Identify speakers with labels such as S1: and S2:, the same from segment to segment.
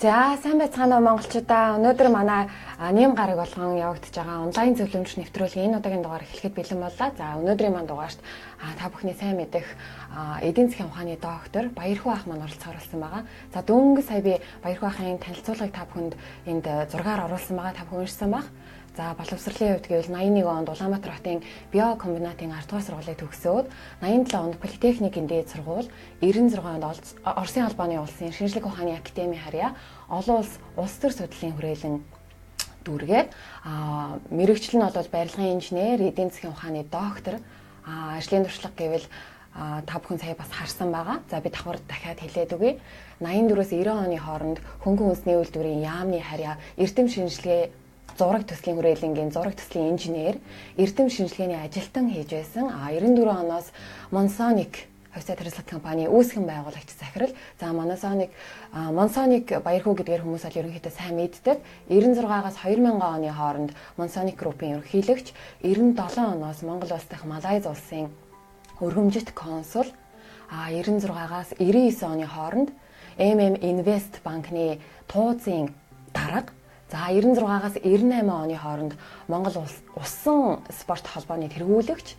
S1: За сайн байцгаана уу монголчуудаа. Өнөөдөр манай нэм гараг болгон явагдаж байгаа онлайн зөвлөмж нэвтрүүлгийн энэ удаагийн дугаар эхлэхэд бэлэн боллоо. За өнөөдрийн маань дугаарт та бүхний сайн мэдэх Эдийн засгийн ухааны доктор Баярхүү ах маань оролцсон байгаа. За дөнгөж сая би Баярхүү ахын танилцуулгыг та бүхэнд энд зургаар оруулсан байгаа. Та бүхэн уншсан баг. За боловсролын хувьд гэвэл 81 онд Улаанбаатар хотын биокомбинатын 10 дугаар сургуулийг төгсөөд 87 онд политехникийн дээд сургууль, 96 онд Оросын албаны улсын шинжлэх ухааны академи харьяа олон улс төр судлалын хүрээлэн дүүргээд мэрэгчлэл нь бол барилгын инженер, эдийн засгийн ухааны доктор, ажлын туршлага гэвэл та бүхэн сая бас харсан байгаа. За би давхар дахиад хэлээд өгье. 84-өөс 90 оны хооронд хөнгөн үндэсний үйлдвэрийн яамны харьяа эрдэм шинжилгээ зураг төслийн хүрээлэнгийн зураг төслийн инженер, эрдэм шинжилгээний ажилтан хийж байсан. 94 оноос Монсоник хувьцаа хэрэглэх компани үүсгэн байгуулагч захирал. За Монсоник Баярхүү гэдгээр хүмүүс бол ерөнхийдөө сайн мэддэг. 96-аас 2000 оны хооронд Монсоник группийн ерөнхийлөгч, 97 оноос Монгол улс дахь Малайз улсын өргөмжит консул, 96-аас 99 оны хооронд Инвест банкны тууцын дарга. За 96-аас 98 оны хооронд Монгол усан спорт холбооны тэргүүлэгч,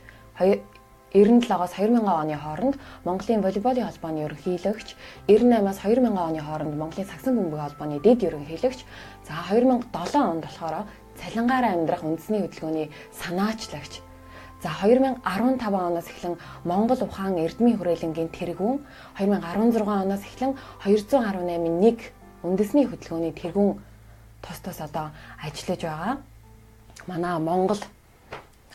S1: 97-аас 2000 оны хооронд Монголын волейболын холбооны ерөнхийлөгч, 98-аас 2000 оны хооронд Монголын сагсан бөмбөгийн холбооны дэд ерөнхийлөгч, за 2007 онд болохоор цалингаараа амьдрах үндэсний хөдөлгөөний санаачлагч. За 2015 оноос эхлэн Монгол ухаан эрдмийн хүрээлэнгийн тэргүүн, 2016 оноос эхлэн 218.1 үндэсний хөдөлгөөний тэргүүн тус одоо ажиллаж байгаа. Манай Монгол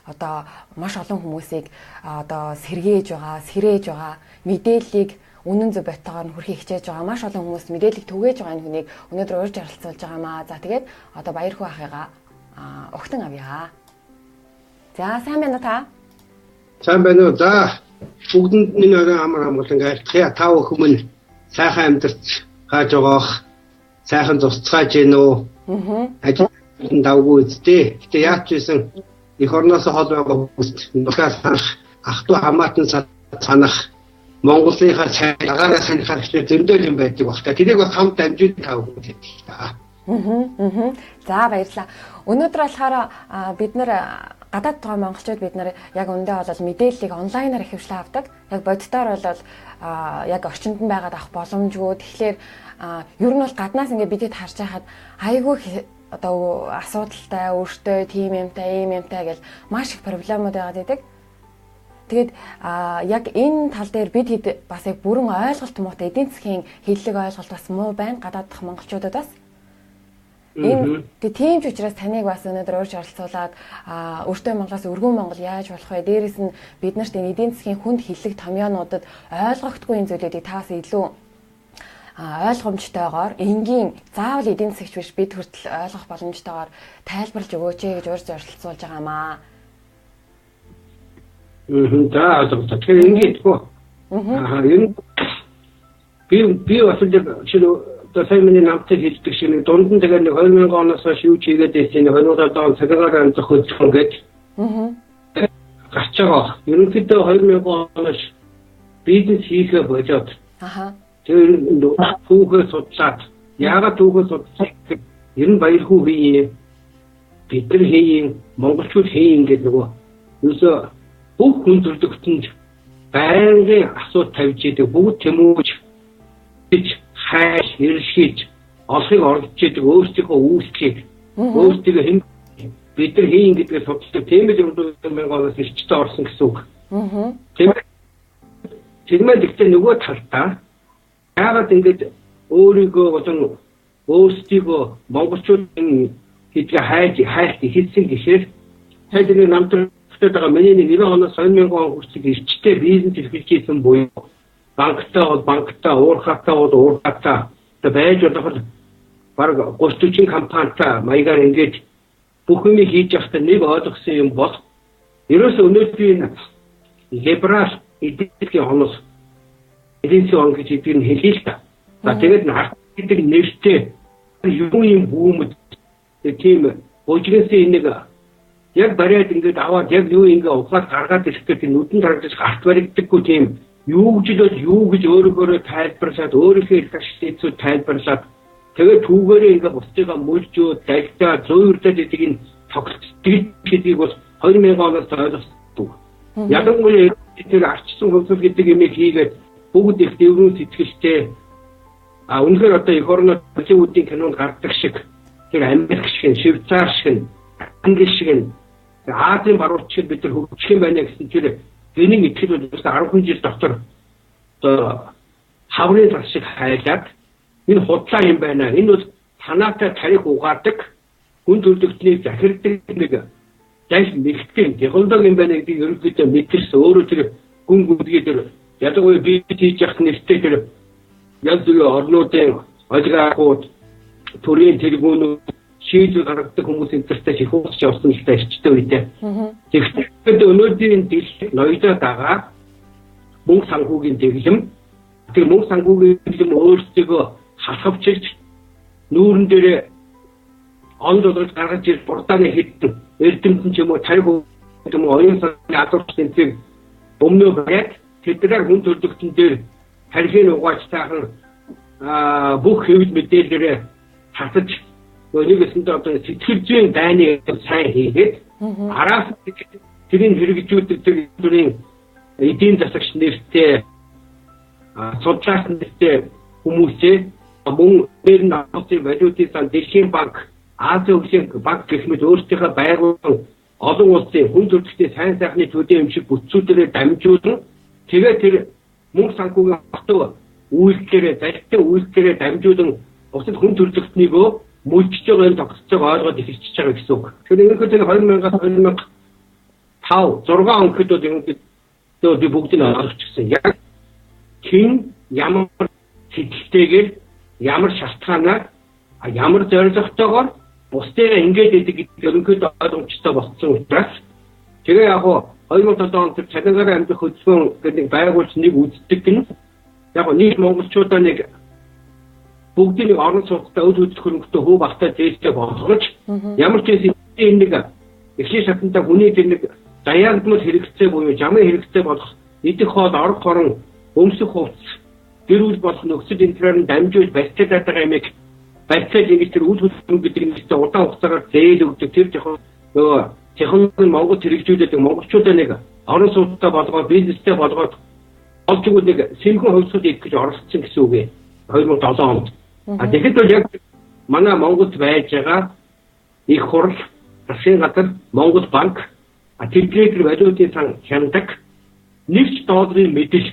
S1: одоо маш олон хүмүүсийг одоо сэргээж байгаа, мэдээллийг үнэн зөв боттойгоор нь хүрхийг хичээж байгаа. Маш олон хүмүүс мэдээллийг түгээж байгаа энэ хүнийг өнөөдөр урьж оролцуулж байгаамаа. За тэгээд одоо Баярхүү ахыгаа огтон авъя. За сайн байна уу та?
S2: Сайн байна уу? За бүгдэнд минь орой амар амгалан айлтгая. Та бүхэн сайхан амьдрч хааж байгаах. сайхан тусцгааж гэнэ үү? Ажил давгүй үсттэй. Гэтэ яаж ч байсан эх орноос хол байгаа хүмүүст нухаас ах トゥ хамаатан санах Монголынхаа цагаараа санахаар ихтэй зөндөл юм байдаг багтаа. Тэрийг бас хамт амжууд тавих гэдэг та.
S1: За баярлалаа. Өнөөдөр болохоор бид нэр гадаад байгаа монголчууд бид нар яг үндэ бол мэдээллийг онлайнаар ихэвчлэн авдаг. Яг боддоор бол яг орчинд нь байгаад авах боломжгүй. Тэгэхээр ер нь бол гаднаас ингээд бидэд харж байхад айгүй одоо асуудалтай, өөртөө тийм юмтай, ийм юмтай гэж маш их проблемууд байгаад идэг. Тэгээд яг энэ тал дээр бид бас яг бүрэн ойлголт муутай эдийн засгийн хэллэг ойлголт бас муу байна гадаад дахь монголчуудад бас. Энэ тийм ч учраас таныг бас өнөөдөр урьж оролцуулаад өөртөө Монголоос өргөн Монгол яаж болох вэ? Дээрээс нь бид нарт энэ эдийн засгийн хүнд хэллэг томьёонуудад ойлгогдгүй энэ зүйлүүдийг таас илүү ойлгомжтойгоор энгийн заавал эдийн засгч биш бид хүртэл ойлгох боломжтойгоор тайлбарлаж өгөөч гэж урьж оролцуулж байгаамаа.
S2: За одоо тэгэхээр ингэдэггүй. Энэ би бас одоо сайн миний намтыг хэлдэг шиг нэг дунд нь тэгээд 2000 оноос хойш юу хийгээд байсан 2007 он цагаагаар амжих хөдөлгөөн гээд гарч байгаа. Ерөнхийдөө 2000 оноос бизнес хийхээ болоод тэр түүхээ судлаад яагаад түүхээ судлах гэхээр ер нь Баярхүү хий бид нар хий монголчууд хий гэдэг нөгөө юусоо бүх хүн төрөлхтөнд байнгын асуудал тавьж идэг бүгд тэмүүж гэж хайш иршиж олохыг орж идэг өөрсдийнхөө үйлчлийг өөрсдөө хэн бид нар хийн гэдгийг судалдаг тийм л 2000 оноос ирчтэй орсон гэсэн үг. Тэгмээ гэхдээ нөгөө талдаа яагаад ингэж өөрийгөө болон өөрсдийгөө монголчуудын гэдгээ хайж хэлсэн гэхээр хайдны намтар байгаа миний нэг 90 оноос 2000 он хүртэл ирчтэй бизнес эрхэлж хийсэн буюу банктаа уурхатаа уурхатаа байж болох баг 30-40 компанитай маягаар ингэж бүх юм хийж явахдаа нэг ойлгосон юм бол ерөөсөө өнөөдрийн либерал эдийн хонос эдийн засгийн гэж эдгээр нь хэлээ л та. За тэгээд нарт гэдэг нэртэй юу юм бүүмэд тийм божигнэсээ нэг яг бариад ингээд аваад яг юу ингээ ухаад гаргаад ирэхдээ нүдэн тарагдаж гарт баригддаггүй тийм юу гэж өөрөөрөө тайлбарлаад өөрийнхөө их ашиглалцууд тайлбарлаад тэгээд түүгээрээ ингээ бусдыгаа мөлжөө дагдаа зөөвөрлөд эдийг нь тогтдог гэдгийг бол 2000 оноос ойлгосон. Ядангуяа тэр арчсан хөвсөл гэдэг юм хийгээд бүгд их дэврүүн сэтгэлтэй үнэхээр одоо эх орноо Холливуудын кинонд гардаг шиг тэр Америк шиг, Швейцар шиг, Англи шиг Азийн баруун шиг бид нар хөгжих юм байна гэсэн тэр гэнийн итгэл бол 10 жил доктор хаврын цас шиг хайлаад энэ худлаа юм байна. Энэ бол санаатай тарих угаадаг хүн төрөлхтнийг захирдаг нэг дайс нэгтгэн технологи юм байна гэдгийг ерөнхийдөө мэдэрсэн. Өөрөө тэр гүн гүдгээ тэр ядаггүй би хийж явах нэртэй тэр янз бүрийн орнуудын олигаархууд төрийн тэргүүнүүд шийдэл гаргадаг хүмүүс энтертэй их уусч явсан л та ирчтэй үедээ. Тэгэхээр өнөөдрийн дэлхийд ноёдоо дагаа мөнгө санхүүгийн дэглэм тэр мөнгө санхүүгийн дэглэм өөрсдөө халахвчилж нүүрэн дээр он доллар гаргаж ир бурдааны хэдэн эрдэмтэн ч юм уу 50% юм уу оюун санааны алуурчдын зэрэг өмнөө байгаад тэдгээр хүн төрөлхтөн дээр тархины угааж таахан бүх хэвлэл мэдээлэлээр хасаж нэгсэндээ одоо сэтгэл зүйн дайныг сайн хийгээд араас тэрийг хэрэгжүүлдэг тэр төрлийн эдийн засагч нэртэй судлаач нэртэй хүмүүсээ мөн дээр нь авсан валютын сан дэлхийн банк Азийн хөгжлийн банк гэх мэт өөрсдийнхөө байгуулсан олон улсын хүн төрөлхтний сайн сайхны төдий юм шиг бүтцүүдээр дамжуулан тэгээд тэр мөнгө санхүүгийн хотоо үйлдэлээр залтай үйлдэлээр дамжуулан бусад хүн төрөлхтнийгөө мөлжиж байгаа юм тогтцоог ойлгоод эхэлчихэж байгаа гэсэн үг. Тэгэхээр ерөнхийдөө 2000-аас 2005 6 он хэд бол би бүгдийг нь ойлгочихсон. Яг хэн ямар сэтгэлтэйгээр ямар шалтгаанаар ямар зорилготойгоор бусдаа ингэж идэг гэдэг ерөнхийдөө ойлгомжтой болсон учраас тэгээ яг 2007 онд цагаагаар амжих хөдөлгөөн гэдэг байгуулж нэг үздэг нь яг нийт монголчуудаа нэг бүгдийг орон сууцтай өд хөдлөх хөрөнгөтэй хөв багтаа зээлтэй болгож ямар ч юм нэг эхлээ шатантай хүний тэр нэг даяагдмал хэрэгцээ буюу жамын хэрэгцээ болох идэх хоол, орох хорон, өмсөх хувцас, гэр бүл болох нөхцөл интернет дамжуулж барьцаалаад байгаа юмыг барьцаал ингэж тэр үйл хөдлөлт гэдэг нэгтэй удаан хугацаагаар зээл өгдөг тэр технологи Монгол хэрэгжүүлдэг монголчуудаа нэг орон сууцтай болгоод бизнестэй болгоод олж өгөх нэг сэмхэн хувьсгал идэх гэж оролцсон гэсэн үг ээ 2007 онд. Тэгэхэд бол яг манай Монголд байж байгаа их хурл, засгийн газар, Монгол банк, Тэрээр валютын сан хяндаг нэгч долларын мэдэл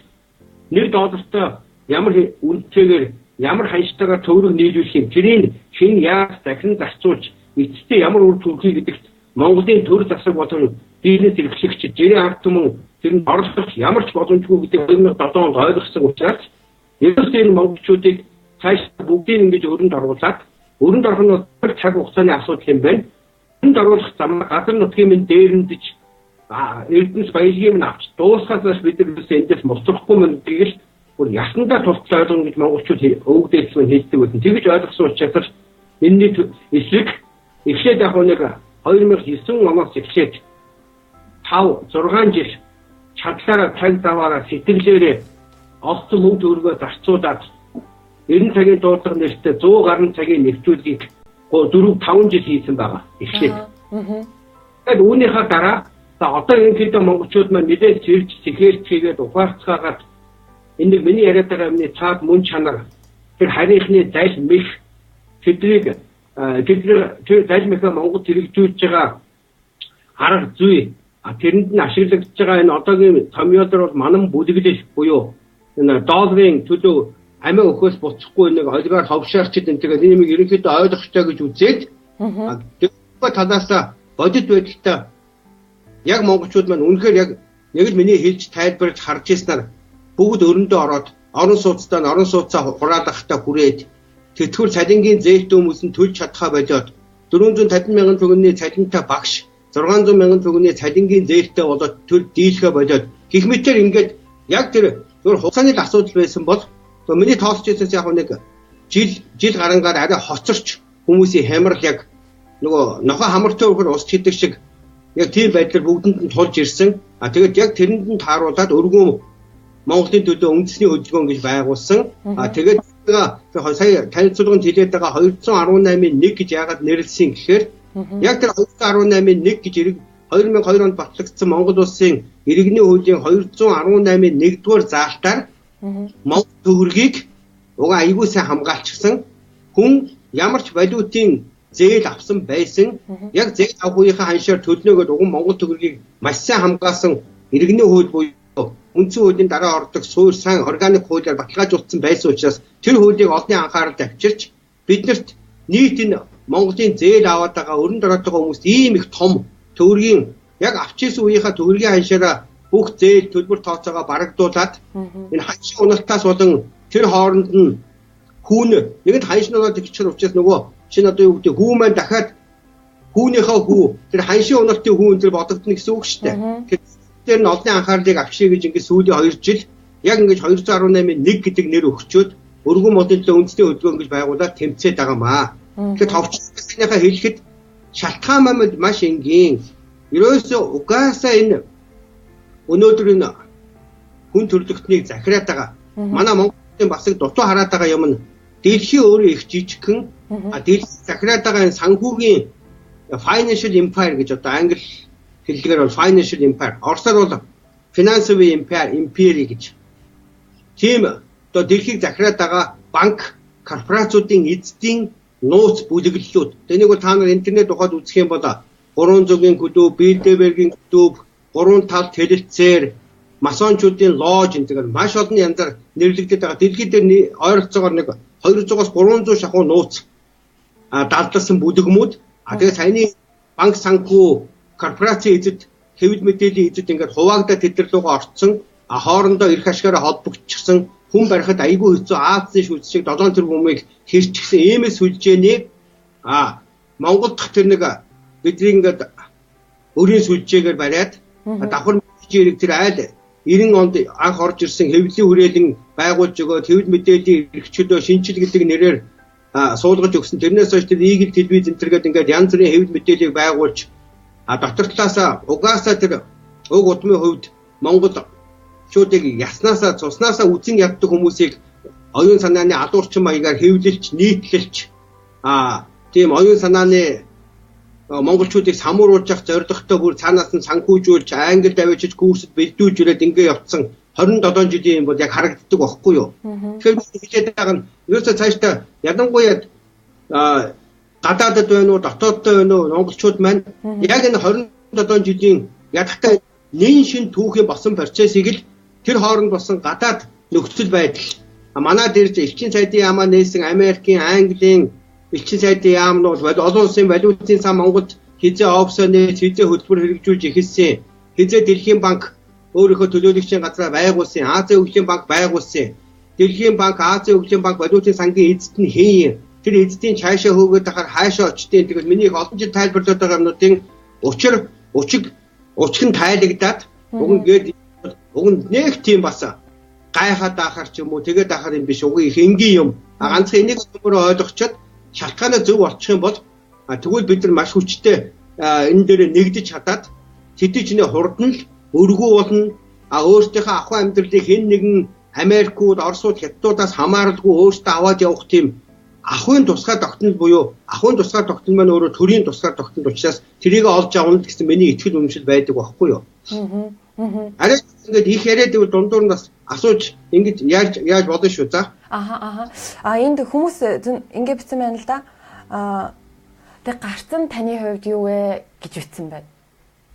S2: нэг доллартай ямар үнэтэйгээр ямар ханштайгаар төгрөг нийлүүлэх юм тэрийг хэн яаж дахин зарцуулж эцэстээ ямар үр дүнхий гэдэгт Монголын төр засаг болон бизнес эрхлэгчид жирийн ард түмэн тэр нь оролцох ямар ч боломжгүй гэдэг 2007 онд ойлгосон учраас ерөөсөө энэ монголчуудыг цааш бүгдийг ингэж өрөнд оруулаад өрөнд орох нь бол цаг хугацааны асуудал юм байна. Өрөнд оруулах замаа газар нутгийн минь дээрэмдэж эрдэнэс баялагийг нь авч дуусгахаас бид нар эндээс муцрахгүй мөн тэгэл бүр ясандаа тултлаа ойлгоно гэж монголчууд өвгдээлсгүй хэлдэг байсан. Тэгж ойлгосон учраас энэний эсрэг эхлээд яг нэг 2009 оноос эхлээд 5-6 жил чадлаараа цаг заваараа сэтгэлээрээ олсон мөнгө төгрөгөө зарцуулаад 90 цагийн дуудлага нэртэй 100 гаруй цагийн нэвтрүүлгийг 4-5 жил хийсэн байгаа. Эхлээд. Тэгээд үүнийхээ дараа одоо энэ хэд монголчууд маань мэдээж сэрж сэхэлт хийгээд ухаарцгаагаад энэ нэг миний яриад байгаа юмны цаад мөн чанар тэр харийнхны зайл мэх тэдрийг тэр зайл мэхэ Монголд хэрэгжүүлж байгаа арга зүй тэрэнд нь ашиглагдж байгаа энэ одоогийн томьёолор бол манан бүлэглэл буюу энэ долларын төлөв амиа өхөөс буцахгүй нэг олигаар ховшаарчд энэ тэгээд энэ юм ерөнхийдөө ойлгохтой гэж үзээд тэгээд талаас бодит байдалтай яг монголчууд маань үнэхээр яг нэг л миний хэлж тайлбарлаж харж ирснээр бүгд өрөндөө ороод орон сууцаа хураалгахтаа хүрээд тэтгэвэр цалингийн зээлтэй хүмүүс нь төлж чадхаа болоод 450 мянган төгрөгийн цалинтай багш 600 мянган төгрөгийн цалингийн зээлтэй болоод төл дийлхэ болоод гэх мэтэр ингээд яг тэр хугацааны асуудал байсан бол миний тоосч хэлсээс яг нэг жил гарангаар арай хоцорч хүмүүсийн хямрал яг нөгөө нохоо хамартай өгөр ус хийдэг шиг яг тийм байдлаар бүгдэнд нь тулж ирсэн. Тэгээд яг тэрэнд нь тааруулаад өргөн Монголын төлөө үндэсний хөдөлгөөн гэж байгуулсан. Тэгээд сая танилцуулганд хэлээд байгаа 218-1 гэж яагаад нэрлсэн гэхээр яг тэр 218-1 гэж 2002 онд батлагдсан Монгол улсын иргэний хуулийн 218-1 дугаар заалтаар Монгол төгрөгийг угаа аягүй сайн хамгаалчихсан хүн ямар ч валютын зээл авсан байсан яг зээл авах үеийнхээ ханшаар төлнөөгөө уг Монгол төгрөгийг маш сайн хамгаалсан иргэний хууль буюу үндсэн хуулийн дараа ордог суурь сан органик хуулиар баталгаажуулсан байсан учраас тэр хуулийг олонний анхааралд авчирч биднэрт нийт энэ Монголын зээл аваад байгаа өрөнд ороод байгаа хүмүүст ийм их том төгрөгийн яг авчирсан үеийнхээ төгрөгийн ханшаараа бүх зээл төлбөр тооцоогоо барагдуулаад энэ ханшны уналтаас болон тэр хооронд нь хүүн нэгд ханшны уналт гэчихэр учраас нөгөө чинь одоо юу гэдэг хүү маань дахиад хүүнийхээ хүү тэр ханшны уналтын хүү энэ бодогдно гэсэн үг шүү дээ. Тэр нь олонний анхаарлыг авчирье гэж ингээд сүүлийн 2 жил яг ингээд 218-1 гэдэг нэр өгчөөд өргөн модын үндэсний хөдөлгөөн гэж байгуулаад тэмцээд байгаамаа. Тэгэхээр товчсныхаа хэлэхэд шалтгаан маань маш энгийн. Ерөөсөө угаасаа энэ өнөөдөр энэ хүн төрөлхтнийг захираад байгаа. Манай Монголын бас их дутуу хараад байгаа юм нь дэлхийн өөрөө их жижигхэн дэлхийд захираад байгаа энэ санхүүгийн financial empire гэж одоо англи хэллэгээр бол financial empire. Оросоор бол financial empire гэж. Тийм одоо дэлхийг захираад байгаа банк, корпорациудын эзэдийн нууц бүлэглэлүүд. Тэнийг бол та нар интернет ухаад үзэх юм бол 300-гийн клуб, элдэвгийн клуб, 3 тал хэлэлцээр, масончуудын лож гэдэг маш олон янзаар нэрлэгдэж байгаа. Дэлхийд дээр ойролцоогоор нэг 200-аас 300 шахуу нууц далдалсан бүлэгмүүд. Тэгээд саяны банк санхүү корпорацийн эзэд хэвлэл мэдээллийн эзэд ингээд хуваагдаад тэдэрлүүгөө орцсон хоорондоо эрх ашгаараа холбогдчихсан хүн барихад айгүй хэцүү Азийн шүлж шиг 7 тэрбумыг хэрчгсэн иймээс сүлжээний Монгол дахь тэр нэг бидний ингээд өрийн сүлжээгээр бариад давхар мөрчийн хэрэг тэр айл 90 онд анх орж ирсэн хэвлэлийн хүрээлэн байгуулж өгөөд хэвлэл мэдээллийн эрхчлөө шинжил гэдэг нэрээр суулгаж өгсөн. Тэрнээс хойш тэр Eagle телевиз энтергээд ингээд янз бүрийн хэвлэл мэдээллийг байгуулж доктор талаасаа угаасаа тэр уг удмын хувьд Монгол шуудыг яснаасаа цуснасаа үзэн яддаг хүмүүсийг оюун санааны адуурчин маягаар хэвлэлж нийтлэлж тийм оюун санааны монголчуудыг самууруулж явах зорилготой бүр цаанаас нь санхүүжүүлж англи давижж курсд бэлдүүлж ирээд ингээ явцсан 27 жилийн бол яг харагддаг байхгүй юу. Тэгэхээр хэлээд байгаа нь ерөөсөө цаашдаа ядангуяа гадаадд байна уу дотоодд байна уу монголчууд маань яг энэ 27 жилийн ядахтай нэн шин түүхийн босон процессыг л тэр хооронд болсон гадаад нөхцөл байдал манай дээр элчин сайдын яамаа нээсэн Америкийн, Английн элчин сайдын яамнууд олон улсын валютын сан Монголд хизээ офсоны хизээ хөтөлбөр хэрэгжүүлж эхэлсэн. Хизээ Дэлхийн банк өөрийнхөө төлөөлөгчийн газраа байгуулсан. Азийн хөгжлийн банк байгуулсан. Дэлхийн банк, Азийн хөгжлийн банк валютын сангийн эзэд нь хийн. Тэр эзэдийн цаашаа хөөгөөд ахаар хаашаа очтیں۔ Тэгвэл миний их олон жил тайлбарлаад байгаа юмнуудын учиг нь тайлагдаад уг нь нэг тийм бас гайхаад ахаар ч юм уу тэгээд ахаар юм биш уг их энгийн юм. Ганцхан энийг өөрөөр ойлгочоод шалтгаанаа зөв олчих юм бол тэгвэл бид нар маш хүчтэй энэ дээр нэгдэж чадаад тэтгэжний хурдан л өргүү болно. Өөртөөхөө ахуй амьдралыг хэн нэгэн Америкууд, Оросууд, Хятадуудаас хамааралгүй өөртөө аваад явах тийм ахуйн тусгай тогтнол буюу ахуйн тусгай тогтнол маань өөрөө төрийн тусгай тогтнол учраас тэрийг олж авах гэсэн миний итгэл үнэмшил байдаг байхгүй юу? Арай ингээд их яриад ивэл дундуур нь бас асууж ингэж яаж болно шүү за.
S1: Энд хүмүүс ингэ бичсэн байна л да. Тэг гарцсан таны хувьд юу вэ гэж бичсэн байна.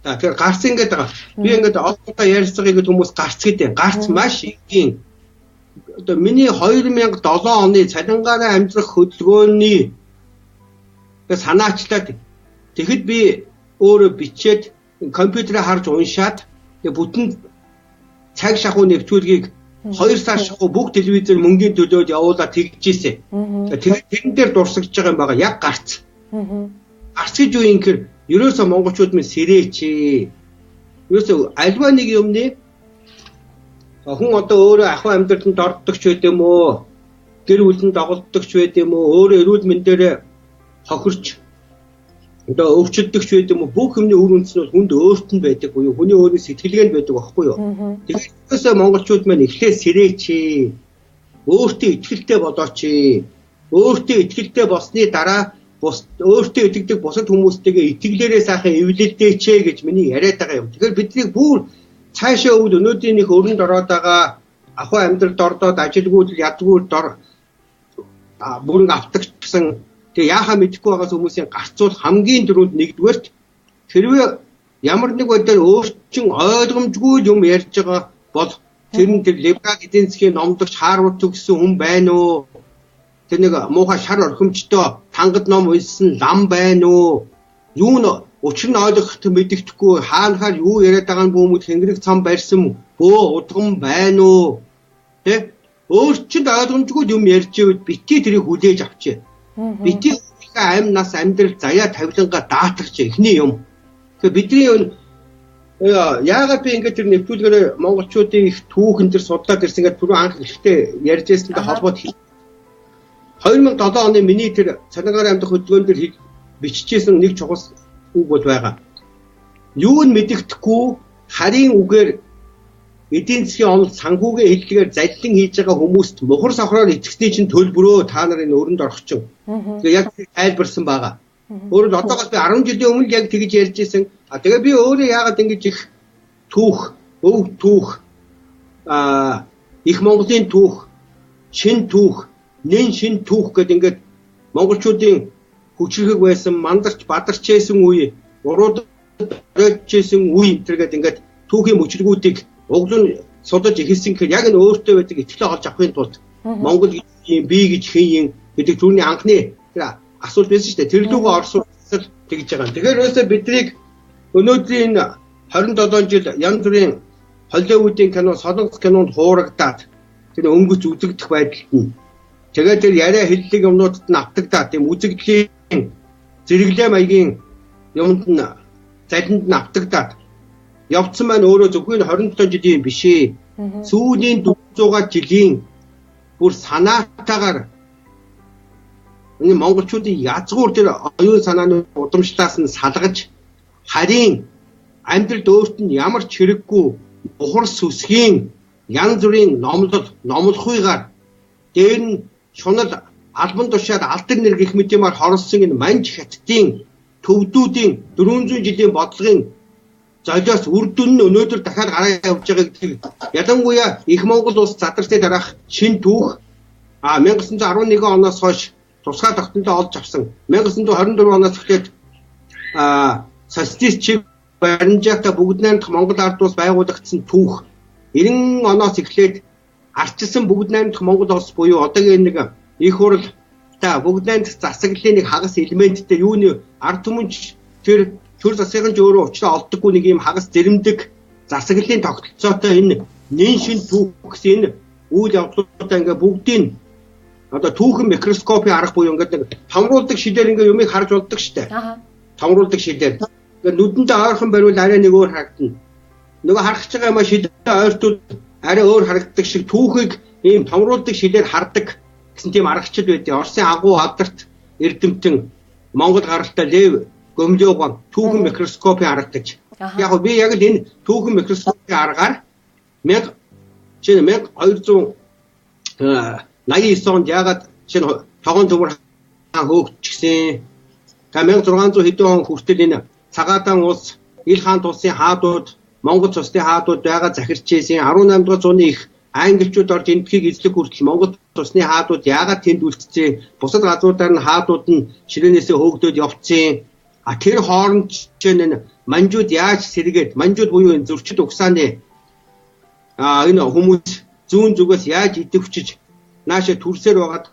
S2: Тэгэхээр гарц ингээд байгаа. Би ингээд олонтаа ярьцгааг ингээд хүмүүс гарц гэдэг. Гарц маш энгийн. Одоо миний 2007 оны цалингаараа амьдрах хөдөлгөөний санаачлаад тэгэхэд би өөрөө бичээд компьютерээр харж уншаад бүтэн цаг шахуу нэвтрүүлгийг 2 сар шахуу бүх телевизээр мөнгөний төлөөд явуулаад тэгжээсэ. Тэгээд тэрэн дээр дурсагж байгаа юм байгаа. Яг гарц. Гарц гэж юу юм гэхээр ерөөсөө монголчууд минь сэрээч. Ерөөсөө альва нэг юмны хүн одоо өөрөө ахуй амьдралд орддог ч байд юм уу? Гэр бүлэнд доголддог ч байд юм уу? Өөрөө эрүүл мэндээр хохирч одоо өвчлөдөг ч байд юм уу? Бүх юмны үр үндэс нь хүнд өөрт нь байдаг буюу хүний өөрийн сэтгэлгээнд байдаг байхгүй юу? Тэгэхээр монголчууд маань эхлээ сэрээч. Өөртөө итгэлтэй болооч. Өөртөө итгэлтэй болсны дараа өөртөө итгэдэг бусад хүмүүстэйгээ итгэлээрээ сайхан эвлэлдээч гэж миний яриад байгаа юм. Тэгэхээр бидний бүр цаашаа өвд өнөөдрийн их өрөнд ороод байгаа ахуй амьдралд ордоод ажилгүйд ядгүйд бүрэн автагчсан тэгээ яахаа мэдэхгүй байгаас хүмүүсийн гарцуул хамгийн дөрөнд нэгдүгээрт хэрвээ ямар нэг байдлаар өөрчлөн ойлгомжгүй юм ярьж байгаа бол тэр нь тэр либерал эдийн засгийн номдогч Харвард төгссөн хүн байна уу? Тэр нэг муухай шар орхимжтой тангад ном уншсан лам байна уу? Юу н учир нь ойлгохтой мэддэхгүй хаанахаар юу яриад байгаа нь бүүмүүд хэнгэрэг цам барьсан бөө удган байна уу? Тэ? Өөрчилд ойлгомжгүй юм ярьж байвал бити тэрийг хүлээж авчээ. Бити амь нас амьдрал заяа тавилангаа даатгах эхний юм. Тэгэхээр бидний яагаад би ингээд тэр нэвтрүүлгээр монголчуудын их түүхэн дээр судлаад ирсэн гэдэг түрүү анх ихтэй ярьж байснтай холбоод 2007 оны миний тэр цалингаар амьдрах хөдөлгөөн дээр биччихсэн нэг чухал үг бол байгаа. Юу нь мэддэхгүй харийн үгээр эдийн засгийн онол санхүүгийн хэллэгээр заллин хийж байгаа хүмүүст мухар сохроор итгэсний чинь төлбөрөө та нарын өрөнд орох чинь. Тэгээ яг тайлбарсан байгаа. Өөрөөр одоогоос би 10 жилийн өмнө яг тэгж ярьж ирсэн. Тэгээ би өөрөө яагаад ингэж их түүх, өв түүх, их Монголын түүх, шин түүх, нэн шин түүх гэдэг ингээд монголчуудын хүчрхэг байсан, мандарч бадарчээсэн үе, уруудчээсэн үе гэдэг ингээд түүхийн мөчргүүдийг углан судалж эхэлсэн гэхээр яг энэ өөртөө байдаг итгэлээ олж авахын тулд Монгол юм би гэж хэн юм гэдэг түүний анхны тэр асуулт байсан шүү дээ. Тэр лүүгээ орсуулсал тэгж байгаа. Тэгэхээр өөрөөсөө биднийг өнөөдрийн 27 жил янз бүрийн Холливуудын кино, солонгос кинонд хуурагдаад тэр өнгөц үзэгдэх байдалд нь тэгээд тэр яриа хэллэг юмнуудад нь автагдаад тийм үзэгдлийн зэрэглээ маягийн юмд нь залинд нь автагдаад явцсан маань өөрөө зөвхөн 27 жилийн биш ээ. Сүүлийн 400 жилийн бүр санаатаагаар энэ монголчуудын язгуур тэр оюун санааны удамшлаас нь салгаж харин амьдралд өөрт нь ямар ч хэрэггүй бухар сүсгийн янз бүрийн номлохыгаар дээр нь шунал албан тушаад алдар нэр гэх мэт юмар хоролсон энэ манж хятадын төвдүүдийн 400 жилийн бодлогын золиос үр дүн нь өнөөдөр дахиад гараа явж байгаа гэдэг ялангуяа их Монгол улс задарсны дараах шин түүх 1911 оноос хойш тусгай тогтнолоо олж авсан 1924 оноос эхлээд социалист чиг баримжаатай бүгд найрамдах Монгол ард улс байгуулагдсан түүх 90 оноос эхлээд арчилсан бүгд найрамдах Монгол улс буюу одоогийн нэг их хурл бүгд найрамдах засаглалын нэг хагас элементтэй юуны ард түмэнч тэр төр засгийн өөрөө уучраа олддоггүй нэг юм хагас зэрэмдэг засаглалын тогтолцоотой энэ нэршил түүх гэсэн үйл явдлуудаа ингээ бүгдийг одоо түүхэн микроскопын арга буюу ингээд нэг томруулдаг шидээр ингээ юмыг харж болдог штэ. Томруулдаг шидээр. Ингээ нүдэндээ ойрхон бариул арай нэг өөр харагдана. Нөгөө харах ч байгаа юм шидээр ойртууд арай өөр харагддаг шиг түүхийг ийм томруулдаг шидээр хардаг гэсэн тийм аргачлал байдیں۔ Оросын агуу авдарт эрдэмтэн Монгол гаралтай Лев Гомлёгон түүхэн микроскопын арга гэж. Яг би яг л энэ түүхэн микроскопын аргаар 1289 онд ягаад шинэ тогоон төмөр хаан хөөгдчихсэн. 1600 хэдэн он хүртэл энэ цагаатан улс ил хаан тулсын хаадууд Монгол цусны хаадууд байгаа захирчээсэн 18 дугаар зууны их англичууд орж эндхийг эзлэх хүртэл Монгол цусны хаадууд ягаад тэнд үлдсэн. Бусад газруудаар нь хаадууд нь ширээнээсээ хөөгдөд явцсан. Тэр хооронд чинь манжууд яаж сэргээд манжууд буюу энэ зөрчил угсааны энэ хүмүүс зүүн зүгээс яаж идэвчиж наашаа төрсээр байгаад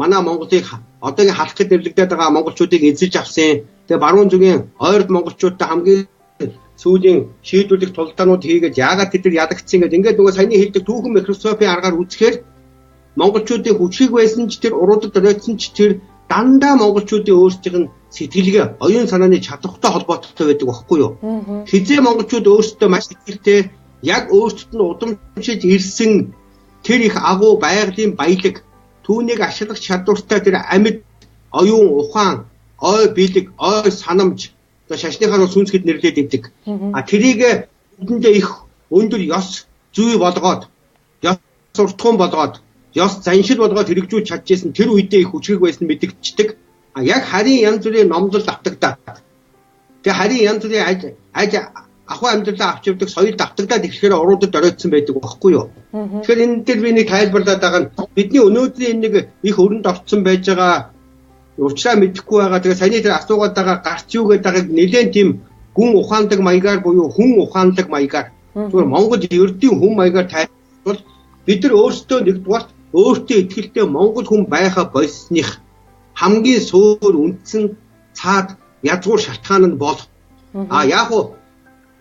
S2: манай Монголыг одоогийн халахад нэрлэгдээд байгаа монголчуудыг эзэлж авсан. Тэгээ баруун зүгийн ойрд монголчуудтай хамгийн сүүлийн шийдвэрлэх тулдаанууд хийгээд яагаад тэд нар ядагдсан гэдэг ингээд нөгөө саяны хэлдэг түүхэн микроскопын аргаар үзэхээр монголчуудын хүчийг байсан ч тэр уруудад дөрөөдсөн ч тэр дандаа монголчуудын өөрсдийн сэтгэлгээ оюун санааны чадвартай холбоотой байдаг байхгүй юу? Хизээ монголчууд өөрсдөө маш ихтэй яг өөрсдөд нь удамшиж ирсэн тэр их агуу байгалийн баялаг түүнийг ашиглах чадвартай тэр амьд оюун ухаан ой бэлэг ой санамж шашныхаар сүнсгэд нэрлээд идэг. Тэрийг үүндээ их өндөр ёс зүй болгоод ёс уртхан болгоод ёс заншил болгоод хэрэгжүүлж чадчихсан тэр үедээ их хүчрэг байсан мэдэгдчихдэг. Яг харийн янз бүрийн номлол давтагдаад. Тэгээ харийн янз бүрийн аж ахуй амьдралаа авч явдаг соёл давтагдаад ирэхээр уруудад оройтсон байдаг байхгүй юу? Тэгэхээр энэ дээр би нэг тайлбарлаад байгаа нь бидний өнөөдрийн нэг их өрөнд орцсон байж байгаа учраа мэдэхгүй байгаа. Тэгээ саяны тэр асуугаад байгаа гарч юу гэдэг байгааг нэлээд тийм гүн ухаандаг маягаар буюу хүн ухаандаг маягаар зүгээр Монгол эрдийн хүн маягаар тайлбарлавал бид нар өөрсдөө нэгдүгээр өөртөө ихтэй Монгол хүн байха болсных хамгийн суур үндсэн цаад язгуур шалтгаан нь бол яг уу